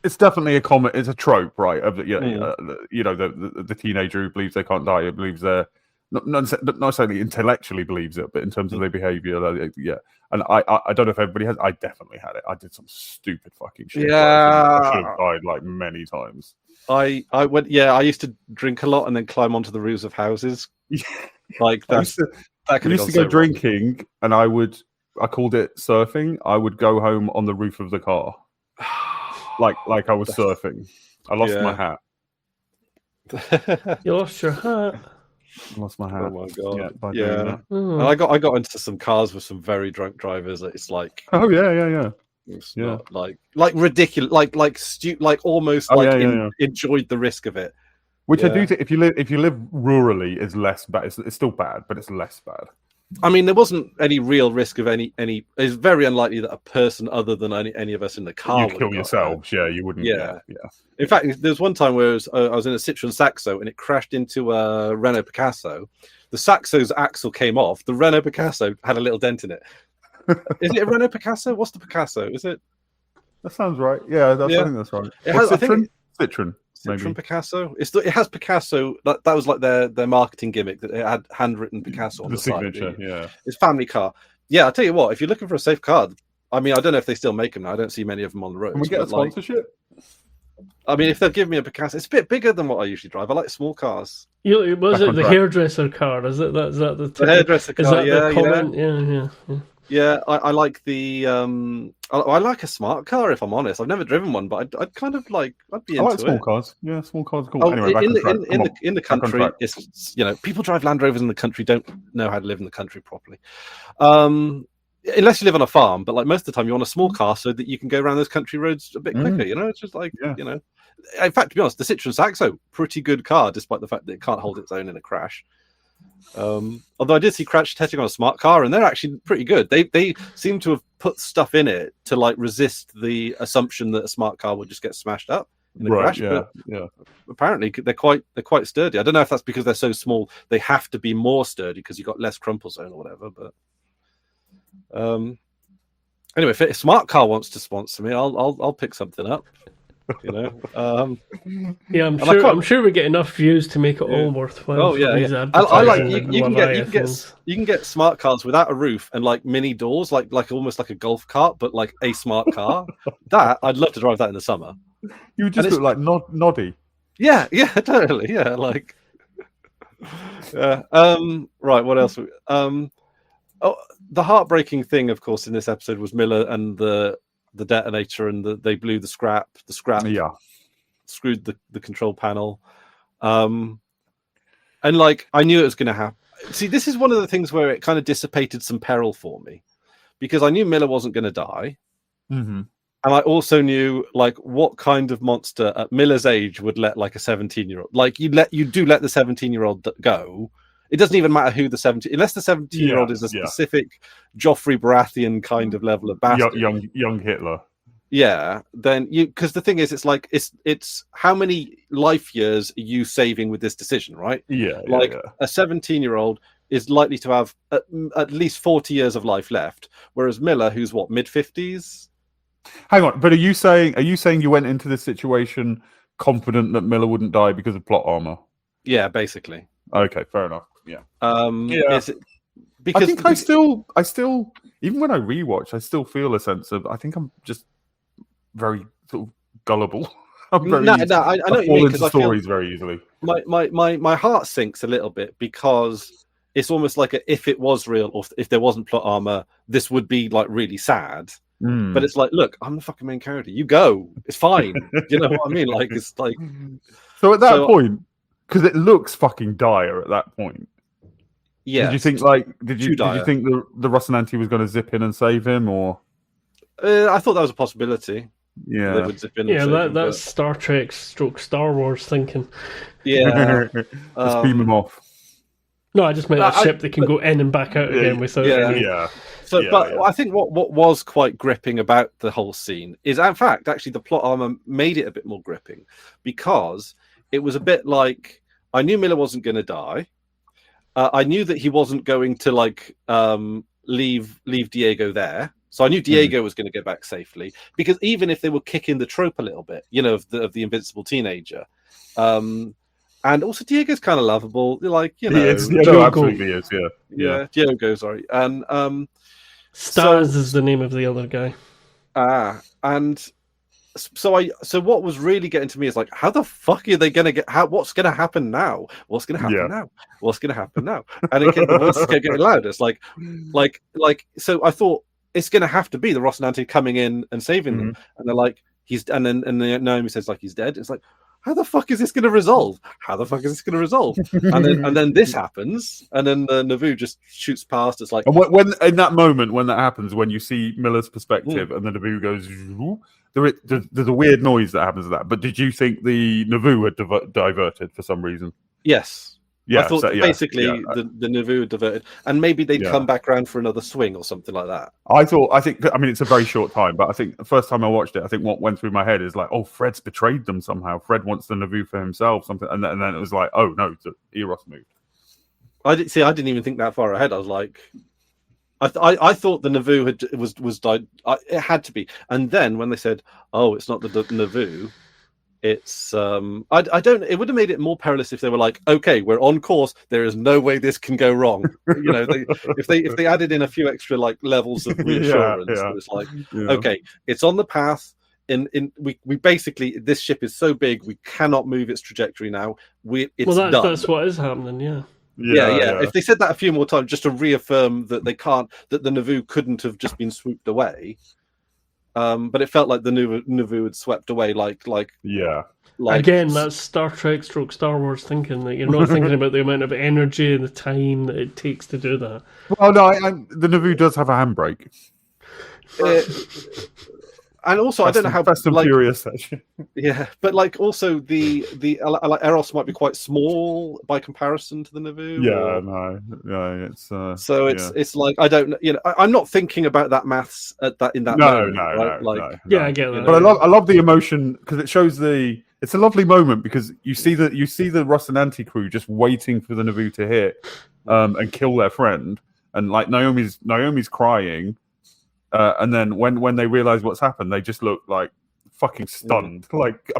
it's definitely a comment. It's a trope, right? Of the teenager who believes they can't die, who believes they're not necessarily intellectually believes it, but in terms of their behavior, yeah. And I don't know if everybody has. I definitely had it. I did some stupid fucking shit. Yeah, I should have died like many times. I went. Yeah, I used to drink a lot and then climb onto the roofs of houses. Like that. I used to go drinking, and I called it surfing. I would go home on the roof of the car, like I was surfing. I lost my hat. You lost your hat. I lost my hat. Oh my god! Yeah. And I got into some cars with some very drunk drivers. It's like. Oh yeah. It's not like ridiculous, like almost enjoyed the risk of it. Which I do think if you live rurally is less bad. It's still bad, but it's less bad. I mean, there wasn't any real risk of any. It's very unlikely that a person other than any of us in the car would kill yourselves. Yeah, you wouldn't. Yeah. In fact, there's one time where I was in a Citroen Saxo and it crashed into a Renault Picasso. The Saxo's axle came off. The Renault Picasso had a little dent in it. Is it a Renault Picasso? What's the Picasso? Is it? That sounds right. Yeah, I think that's right. I think Citroen. From Picasso. It has Picasso. That was like their marketing gimmick, that it had handwritten Picasso on the signature. side. Yeah, it's family car. Yeah, I'll tell you what. If you're looking for a safe car, I mean, I don't know if they still make them now. I don't see many of them on the road. Can we get a sponsorship? I mean, if they'll give me a Picasso, it's a bit bigger than what I usually drive. I like small cars. Was it the hairdresser car? Is that the hairdresser car? Is that the comment? Yeah. Yeah, I like the I like a smart car, if I'm honest. I've never driven one, but I'd kind of like, I'd be into it. I like small cars. Yeah, small cars are cool. Oh, anyway, in the country, it's people drive Land Rovers in the country, don't know how to live in the country properly. Unless you live on a farm, but like most of the time you want a small car so that you can go around those country roads a bit quicker, It's just like, In fact, to be honest, the Citroen Saxo, pretty good car, despite the fact that it can't hold its own in a crash. Although I did see crash testing on a smart car, and they're actually pretty good. They seem to have put stuff in it to like resist the assumption that a smart car would just get smashed up in a crash. Yeah. Apparently they're quite sturdy. I don't know if that's because they're so small they have to be more sturdy because you've got less crumple zone or whatever. But anyway, if a smart car wants to sponsor me, I'll pick something up. Yeah, I'm sure we get enough views to make it all worthwhile. Oh yeah. I like you can get smart cars without a roof and like mini doors, like almost like a golf cart, but like a smart car. That I'd love to drive that in the summer. You would just look like Noddy. Yeah, totally. Yeah, like. Right. What else? The heartbreaking thing, of course, in this episode was Miller and the detonator, and they blew the scrap screwed the control panel, and like I knew it was going to happen. See, this is one of the things where it kind of dissipated some peril for me, because I knew Miller wasn't going to die, and I also knew like what kind of monster at Miller's age would let like a 17-year-old, like you do let the 17-year-old go. It doesn't even matter who the 17, unless the 17-year-old is a specific Joffrey Baratheon kind of level of bastard, young Hitler. Yeah, then because the thing is, it's like it's how many life years are you saving with this decision, right? Yeah, a 17-year-old is likely to have at least 40 years of life left, whereas Miller, who's what, mid-50s. Hang on, but are you saying you went into this situation confident that Miller wouldn't die because of plot armor? Yeah, basically. Okay, fair enough. Yeah. Because I think I still, even when I rewatch, I still feel a sense of, I think I'm just very sort of gullible. I'm very I know what you mean, because I feel stories very easily. My heart sinks a little bit, because it's almost like if it was real, or if there wasn't plot armor, this would be like really sad. But it's like, look, I'm the fucking main character. You go. It's fine. You know what I mean? Like, it's like. So at that point, because it looks fucking dire at that point. Yeah. Did you think did you think the Rocinante was going to zip in and save him, or? I thought that was a possibility. Yeah. They would zip in that's Star Trek / Star Wars thinking. Yeah. Let's beam him off. No, I just meant a ship that can go in and back out again without. Yeah. I think what was quite gripping about the whole scene is, in fact, actually the plot armor made it a bit more gripping, because it was a bit like, I knew Miller wasn't going to die. I knew that he wasn't going to leave Diego there. So I knew Diego was going to get back safely, because even if they were kicking the trope a little bit, of the invincible teenager, and also Diego's kind of lovable, Diego absolutely is, yeah. Diego, sorry, and Stars is the name of the other guy. And so what was really getting to me is like, how the fuck are they going to get? What's going to happen now? What's going to happen now? What's going to happen now? And the voices kept getting louder. It's like. So I thought it's going to have to be the Rocinante coming in and saving them, and they're like, and then Naomi says like he's dead. It's like, how the fuck is this going to resolve? And then this happens, and then the Naboo just shoots past. It's like, and when in that moment when that happens, when you see Miller's perspective and the Naboo goes, there's a weird noise that happens to that. But did you think the Naboo had diverted for some reason? Yes. Yeah, I thought basically the Naboo had diverted, and maybe they'd come back around for another swing or something like that. I think it's a very short time, but I think the first time I watched it, I think what went through my head is like, oh, Fred's betrayed them somehow. Fred wants the Naboo for himself, something, and then it was like, oh no, the Eros moved. I didn't even think that far ahead. I was like, I thought the Naboo was died. It had to be, and then when they said, oh, it's not the Naboo, it's I don't. It would have made it more perilous if they were like, okay, we're on course. There is no way this can go wrong. If they added in a few extra like levels of reassurance, it's like, okay, it's on the path. We basically, this ship is so big we cannot move its trajectory now. That's what is happening. Yeah. If they said that a few more times just to reaffirm that they can't, that the Navoo couldn't have just been swooped away. But it felt like the Navoo had swept away, like again, that's Star Trek / Star Wars thinking. Like you're not thinking about the amount of energy and the time that it takes to do that. Well, no, the Navoo does have a handbrake. And also, I don't know how Fast and Furious. Yeah, but like also the Eros might be quite small by comparison to the Navoo. No, it's so it's like I don't, I'm not thinking about that maths in that moment. No. I get that. But I love the emotion because it shows it's a lovely moment because you see the Rocinante crew just waiting for the Navoo to hit and kill their friend, and like Naomi's crying. And then when they realize what's happened, they just look like fucking stunned.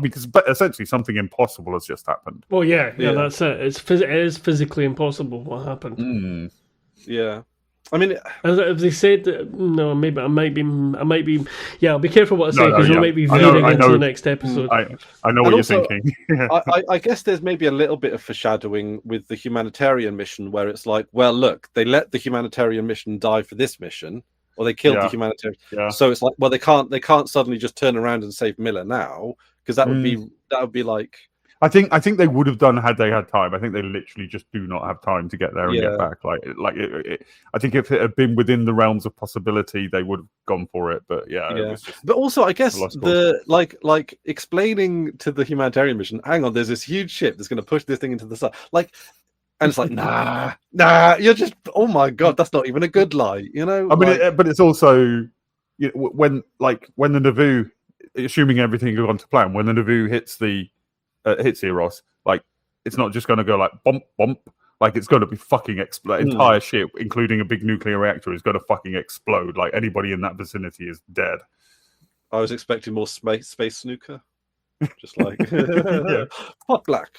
Because essentially something impossible has just happened. Well, yeah, that's it. It is physically impossible what happened. Yeah, I mean, as they said, no, maybe I might be. Yeah, I'll be careful what I say because we might be veering into the next episode. I know what you're thinking. I guess there's maybe a little bit of foreshadowing with the humanitarian mission where it's like, well, look, they let the humanitarian mission die for this mission. Or they killed the humanitarian. Yeah. So it's like, well, they can't suddenly just turn around and save Miller now because that would be like. I think they would have done had they had time. I think they literally just do not have time to get there and get back. I think if it had been within the realms of possibility, they would have gone for it. But it was just but also, I guess like explaining to the humanitarian mission, hang on, there's this huge ship that's going to push this thing into the sun, like. And it's like, nah, you're just, oh my God, that's not even a good lie, I mean, but it's also, when the Navoo, assuming everything had gone to plan, when the Navoo hits Eros, like, it's not just going to go like, bump, bump, like, it's going to be fucking explode. Entire ship, including a big nuclear reactor, is going to fucking explode. Like, anybody in that vicinity is dead. I was expecting more space snooker. Just like, pot black.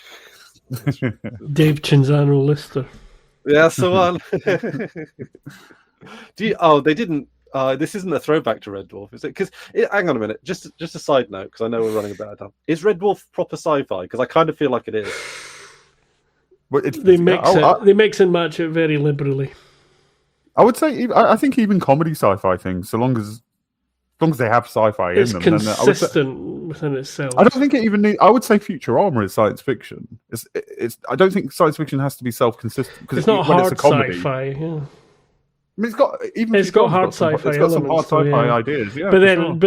Dave Cinzano Lister. Yeah, that's the one. They didn't. This isn't a throwback to Red Dwarf, is it? Because hang on a minute, just a side note, because I know we're running a bit out of time. Is Red Dwarf proper sci-fi? Because I kind of feel like it is. They mix and match it very liberally. I would say, I think even comedy sci-fi things, so long as they have sci-fi in them, consistent within itself. I don't think it even needs. I would say Futurama is science fiction. I don't think science fiction has to be self-consistent because it's not hard sci-fi. Yeah. I mean, it's got hard sci-fi. It's got some hard sci-fi ideas. Yeah, but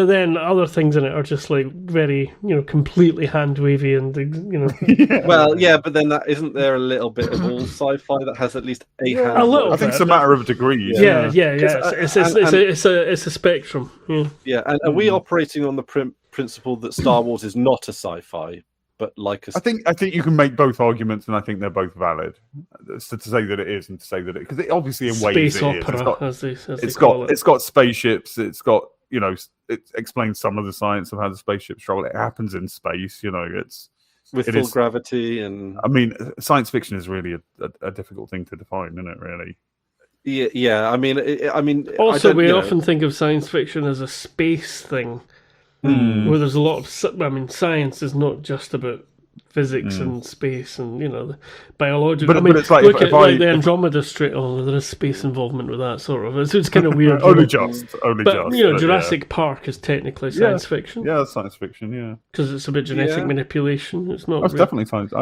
then other things in it are just like very, completely hand wavy and Well, yeah, but then isn't there a little bit of all sci-fi that has at least a hand? A little. I think it's a matter of degrees. Yeah. It's a spectrum. Yeah, and are we operating on the principle that Star Wars is not a sci-fi? But I think you can make both arguments, and I think they're both valid. So to say that it is, and to say that because it obviously in ways space opera, it's got spaceships. It's got it explains some of the science of how the spaceships travel. It happens in space. It's with full gravity, and I mean, science fiction is really a difficult thing to define, isn't it? Really. Yeah. I mean. Also, we often think of science fiction as a space thing. Where there's a lot of, science is not just about physics and space and the biological. But it's like look at the Andromeda Straits. Oh, there is space involvement with that sort of. It's kind of weird. only just. Jurassic Park is technically science fiction. Yeah, it's science fiction. Yeah, because it's about genetic manipulation. It's not. That's definitely science.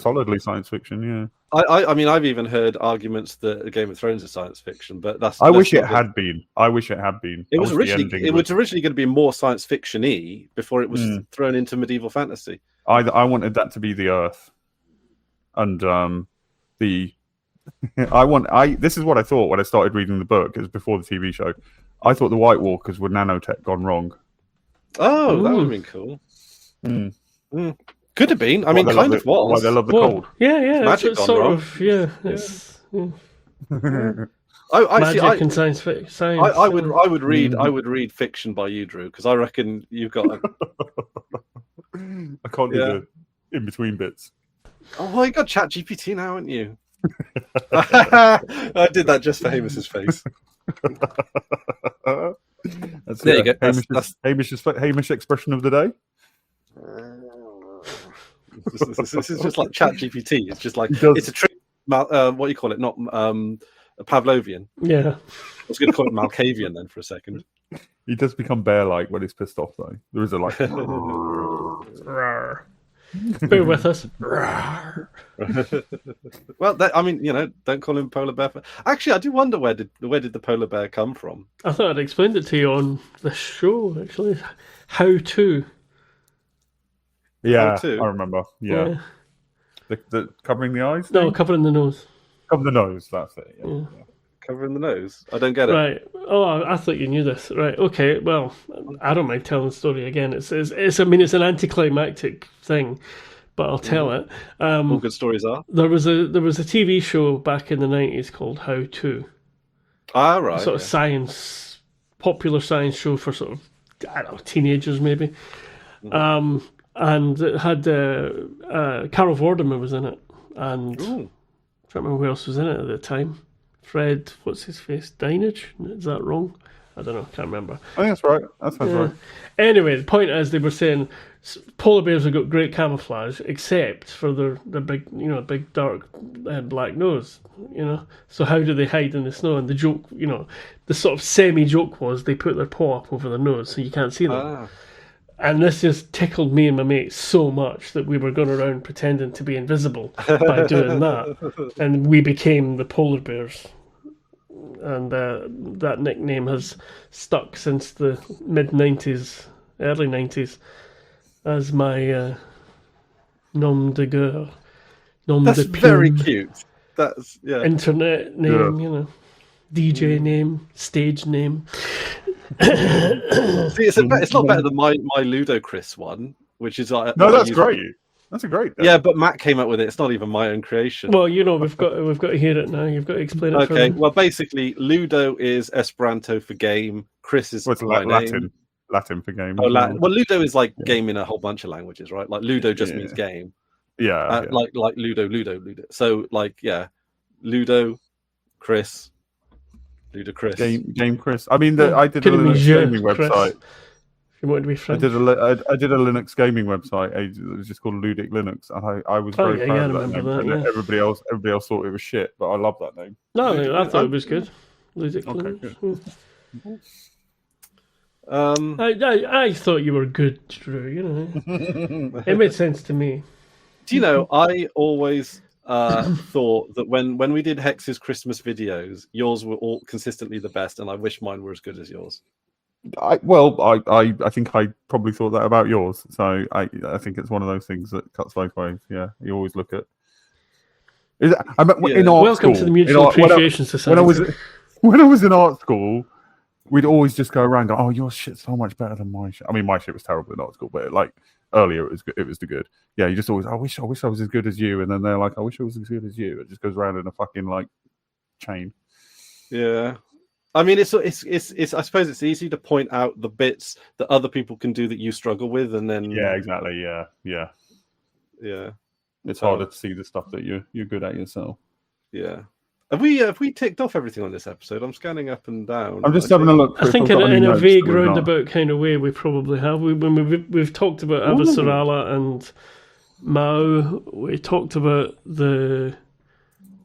Solidly science fiction. Yeah. I mean, I've even heard arguments that Game of Thrones is science fiction, but I wish it had been. It was originally going to be more science fiction-y before it was thrown into medieval fantasy. I wanted that to be the Earth, and this is what I thought when I started reading the book. It was before the TV show. I thought the White Walkers were nanotech gone wrong. Oh, that would have been cool. Could have been. I mean, kind of was. Why they love the cold. Yeah. Magic it's sort of. Yeah. It's, magic and science fiction. I would read fiction by you, Drew, because I reckon you've got. I can't do the in between bits. Oh, well, you got ChatGPT now, haven't you? I did that just for Hamish's face. There you go. Hamish expression of the day. This is just like ChatGPT. It's just like it's a trick. What do you call it? Not a Pavlovian. Yeah. I was going to call it Malkavian then for a second. He does become bear-like when he's pissed off, though. There is a like. Bear with us. Well, I mean, don't call him polar bear. Actually, I do wonder where did the polar bear come from? I thought I'd explained it to you on the show. Actually, how to. Yeah, I remember. Yeah. The covering the eyes? No, covering the nose. Cover the nose, that's it. Yeah. Covering the nose? I don't get it. Right. Oh, I thought you knew this. Right. Okay. Well, I don't mind telling the story again. It's an anticlimactic thing, but I'll tell it. All good stories are. There was a TV show back in the 90s called How To. Ah, right. Sort of popular science show for sort of, I don't know, teenagers maybe. And it had Carol Vorderman was in it, and I can't remember who else was in it at the time. Fred, what's his face? Dinage? Is that wrong? I don't know. Can't remember. I think that's right. That sounds right. Anyway, the point is, they were saying polar bears have got great camouflage, except for their big, big dark black nose. So how do they hide in the snow? And the joke, the sort of semi-joke was they put their paw up over their nose so you can't see them. Ah. And this just tickled me and my mates so much that we were going around pretending to be invisible by doing that. And we became the polar bears. And that nickname has stuck since the mid-90s, early 90s, as my nom de guerre. That's very cute. That's, internet name, DJ name, stage name. See, it's not better than my Ludocris one, which is like that's great. That's a great. Yeah, but Matt came up with it. It's not even my own creation. Well, we've got to hear it now. You've got to explain it. Okay. Well, basically, Ludo is Esperanto for game. Chris is Latin for game. Oh, Latin. Well, Ludo is like game in a whole bunch of languages, right? Like Ludo just means game. Yeah. Like Ludo. So Ludo, Chris. Ludicrous. Game Chris. I mean, I did a Linux gaming website. If you want to be French. I did a Linux gaming website. It was just called Ludic Linux. I was very proud of that name. And everybody else thought it was shit, but I love that name. No, I thought it was good. Ludic Linux. Good. I thought you were good, Drew. It made sense to me. Do you know? I always thought that when we did Hex's Christmas videos, yours were all consistently the best, and I wish mine were as good as yours. I think I probably thought that about yours, so I think it's one of those things that cuts both ways. Yeah, you always look at. In art Welcome school, to the Mutual Appreciation Society. When I was in art school, we'd always just go around and go, "Oh, your shit's so much better than my shit." I mean, my shit was terrible in art school, but earlier it was the good. Yeah, you just always, I wish I was as good as you, and then they're like, I wish I was as good as you. It just goes around in a fucking chain. Yeah, I mean, it's I suppose it's easy to point out the bits that other people can do that you struggle with, and then exactly, yeah. It's harder to see the stuff that you're good at yourself. Yeah. Have we ticked off everything on this episode? I'm scanning up and down. I'm just having a look. I think in a vague roundabout kind of way, we probably have. We've talked about Avasarala and Mao. We talked about the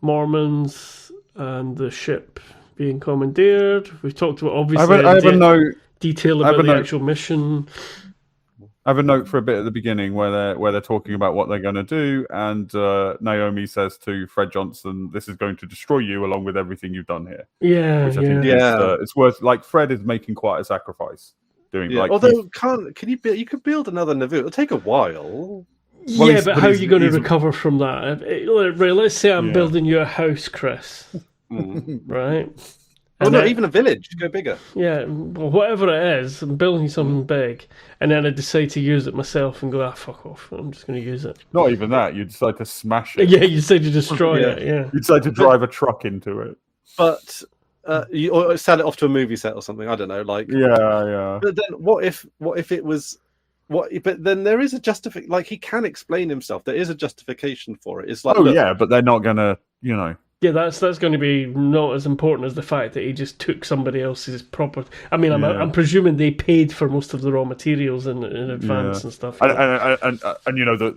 Mormons and the ship being commandeered. We've talked about obviously detail about the actual mission. I have a note for a bit at the beginning where they're talking about what they're going to do, and Naomi says to Fred Johnson, "This is going to destroy you, along with everything you've done here." Yeah, which I think it's worth. Fred is making quite a sacrifice doing. Although you could build another Nauvoo. It'll take a while. But how are you going to recover from that? Right, let's say I'm building you a house, Chris. Right. Even a village. Go bigger. Yeah, well, whatever it is, I'm building something big, and then I decide to use it myself and go, fuck off, I'm just going to use it. Not even that, you decide to smash it. Yeah, you decide to destroy it, yeah. You decide to drive a truck into it. But, or sell it off to a movie set or something, I don't know, Yeah. But then what if it was what? But then there is a justification. Like he can explain himself. There is a justification for it. It's like, but they're not gonna, you know. Yeah, that's going to be not as important as the fact that he just took somebody else's property. I mean, I'm presuming they paid for most of the raw materials in advance and stuff. And you know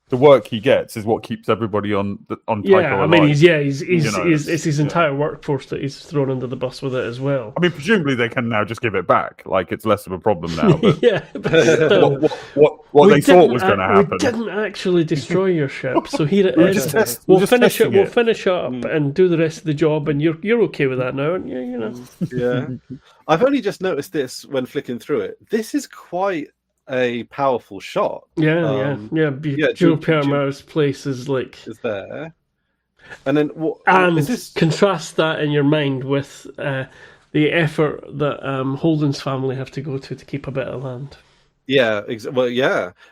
the work he gets is what keeps everybody on Tycho Yeah, I mean, alive. it's his entire workforce that he's thrown under the bus with it as well. I mean, presumably they can now just give it back. Like it's less of a problem now. But yeah, but still, what they thought was going to happen. We didn't actually destroy your ship, so here it is. We'll finish it. We'll finish up and do the rest of the job, and you're okay with that now, aren't you? You know. Yeah, I've only just noticed this when flicking through it. This is quite a powerful shot. Yeah. Joe Perma's place is there, and then what? And is this... contrast that in your mind with the effort that Holden's family have to go to keep a bit of land. Yeah,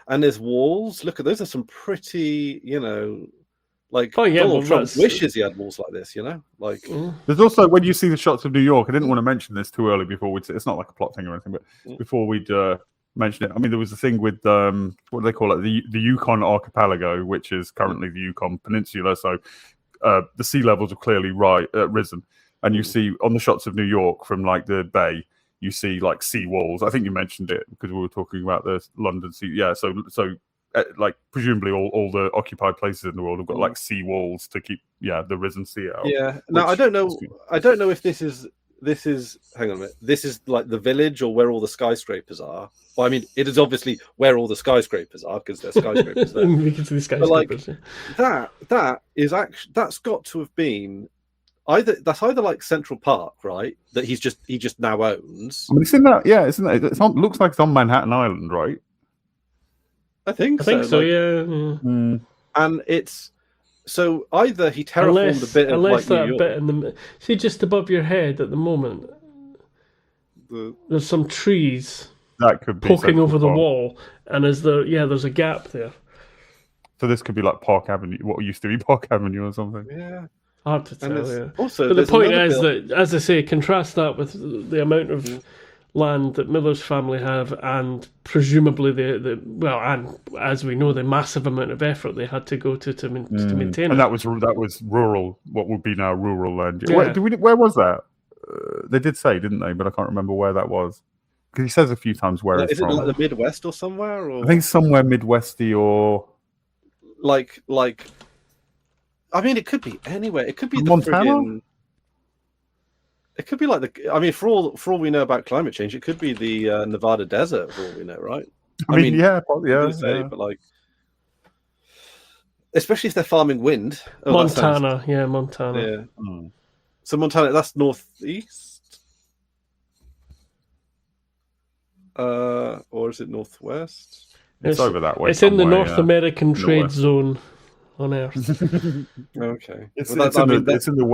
and there's walls. Look at those. Are some pretty, Donald Trump wishes he had walls like this. There's also when you see the shots of New York. I didn't want to mention this too early before it's not like a plot thing or anything, but before we'd mention it. I mean, there was a thing with what do they call it? The Yukon Archipelago, which is currently the Yukon Peninsula. So the sea levels have clearly risen, and you see on the shots of New York from like the bay, you see like sea walls. I think you mentioned it because we were talking about the London sea. Yeah, so like presumably all the occupied places in the world have got like sea walls to keep the risen sea out. Yeah. Now I don't know if this is hang on a minute. This is like the village or where all the skyscrapers are. Well, I mean, it is obviously where all the skyscrapers are because there's skyscrapers there. We can see the skyscrapers. But that is actually that's got to have been either like Central Park, right? That he just now owns. I mean, it's in that. Yeah, isn't it? It looks like it's on Manhattan Island, right? I think so. Yeah. And it's. So either he terraformed a bit of like New York. Bit in the see just above your head at the moment. There's some trees that could be poking over the wall, and there's a gap there. So this could be like Park Avenue, what used to be Park Avenue or something. Yeah, hard to tell. Yeah. Also, but the point is that, as I say, contrast that with the amount of land that Miller's family have, and presumably and as we know, the massive amount of effort they had to go to maintain it. And that was rural, what would be now rural land. Yeah. Where was that? They did say, didn't they? But I can't remember where that was. Because he says a few times where it's from. Is it like the Midwest or somewhere? Or? I think somewhere Midwesty or... Like... I mean, it could be anywhere. It could be Montana? It could be like for all we know about climate change, it could be the Nevada desert for all we know, right? I mean, but like, especially if they're farming wind. Montana. Yeah. Mm. So Montana, that's northeast, or is it northwest? It's over that way. It's in the North American trade zone on Earth. Okay, it's in the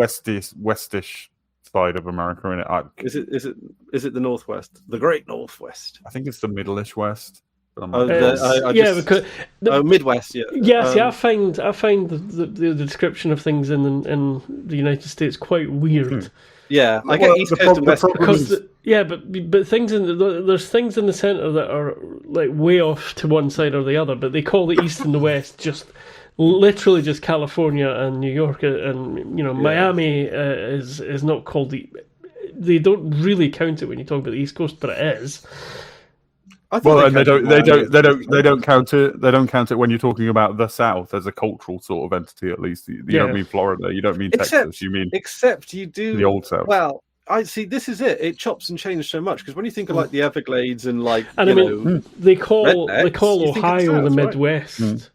westish side of America, innit? Is it the Northwest, the Great Northwest? I think it's the Middle-ish West. Because Midwest. Yeah. Yeah. See, I find the description of things in the United States quite weird. Yeah, I get East Coast and West Coast. But things there's things in the center that are like way off to one side or the other, but they call the East and the West just literally just California and New York, and Miami is not called they don't really count it when you talk about the East Coast, but it is. And they don't count it. They don't count it when you're talking about the South as a cultural sort of entity. At least you don't mean Florida, you don't mean Texas. You mean except you do the old South. Well, I see. This is it. It chops and changes so much because when you think of like the Everglades and like, they call Ohio the Midwest. Right?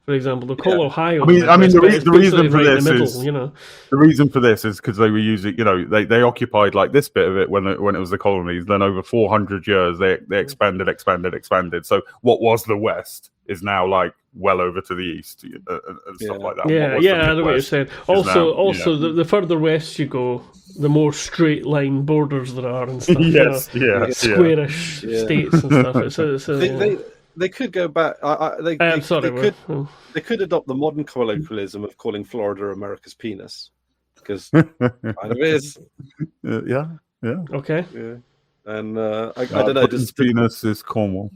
For example, they call Ohio. I mean, the reason for this is the reason for this is because they were using, they occupied like this bit of it when it was the colonies. Then over 400 years, they expanded. So what was the West is now like well over to the east and stuff like that. Yeah, I know what you're saying. Also, the further west you go, the more straight line borders there are and stuff. Squarish states and stuff. They could go back. They could adopt the modern colloquialism of calling Florida America's penis, because kind of is. Yeah. Okay. Yeah. And I don't know. Venus is Cornwall.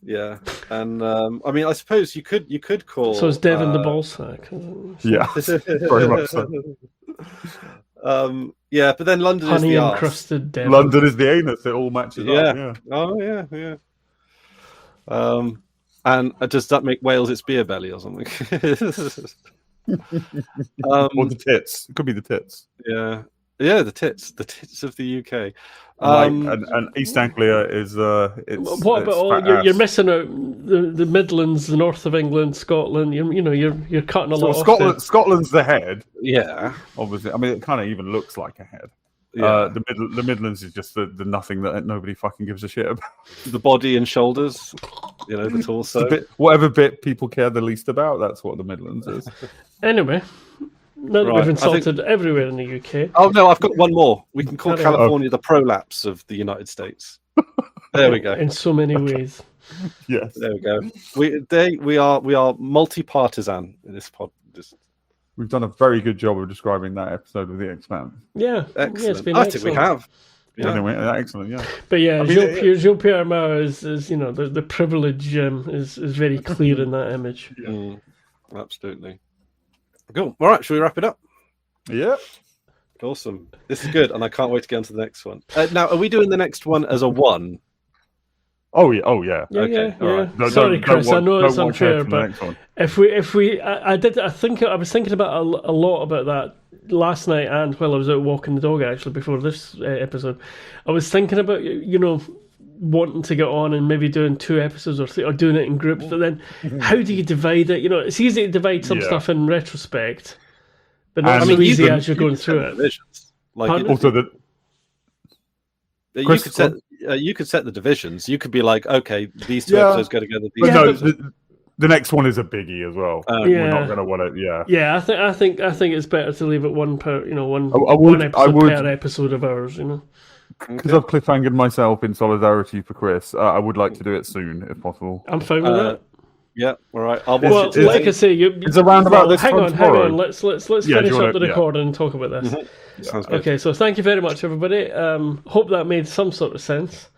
Yeah, and I mean, I suppose you could call. So it's Devon the ballsack. Yeah, very much so. Yeah, but then London honey is the encrusted Devon. London is the anus. It all matches up. Yeah. Oh yeah. And does that make Wales its beer belly or something? Or the tits. It could be the tits. Yeah, the tits of the UK. And East Anglia is. What about all? You're missing out the Midlands, the north of England, Scotland. You're cutting a lot off. Scotland's the head. Yeah, obviously. I mean, it kind of even looks like a head. Yeah. The Midlands is just the nothing that nobody fucking gives a shit about. The body and shoulders, the torso. Whatever bit people care the least about, that's what the Midlands is. Anyway, now that we've insulted everywhere in the UK. Oh no, I've got one more. We can call California the prolapse of the United States. There we go. In so many ways. Yes. There we go. We are multi-partisan in this pod. We've done a very good job of describing that episode of The Expanse. Yeah, excellent. Yeah, it's been I think we have. Yeah. Anyway, excellent. Yeah, but yeah, Jean-Pierre Mao is the privilege is very clear in that image. Yeah. Absolutely. Cool. All right, shall we wrap it up? Yeah. Awesome. This is good, and I can't wait to get on to the next one. Now, are we doing the next one as a 1? Oh yeah. Okay. All right. Sorry, Chris. I know it's unfair, but if we, I was thinking about a lot about that last night, and while I was out walking the dog actually before this episode, I was thinking about wanting to get on and maybe doing 2 episodes or 3, or doing it in groups. But then, how do you divide it? It's easy to divide some stuff in retrospect, but not so easy as you're going through it. You could set the divisions. You could be like, okay, these 2 episodes go together. The next one is a biggie as well. We're not going to want it. Yeah. Yeah, I think it's better to leave it one per one episode per episode of ours. Because I've cliffhangered myself in solidarity for Chris. I would like to do it soon if possible. I'm fine with that. Yeah, all right. Like I say, it's around about this. Hang on. Let's finish up the recording and talk about this. Mm-hmm. Sounds good. Okay, so thank you very much, everybody. Hope that made some sort of sense.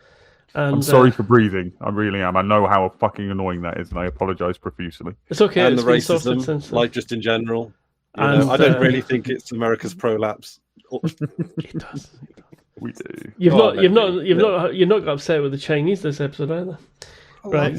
And, I'm sorry for breathing. I really am. I know how fucking annoying that is, and I apologise profusely. It's okay. And it's the racism, like just in general. And, I don't really think it's America's prolapse. It does. We do. You've not got upset with the Chinese this episode either, right?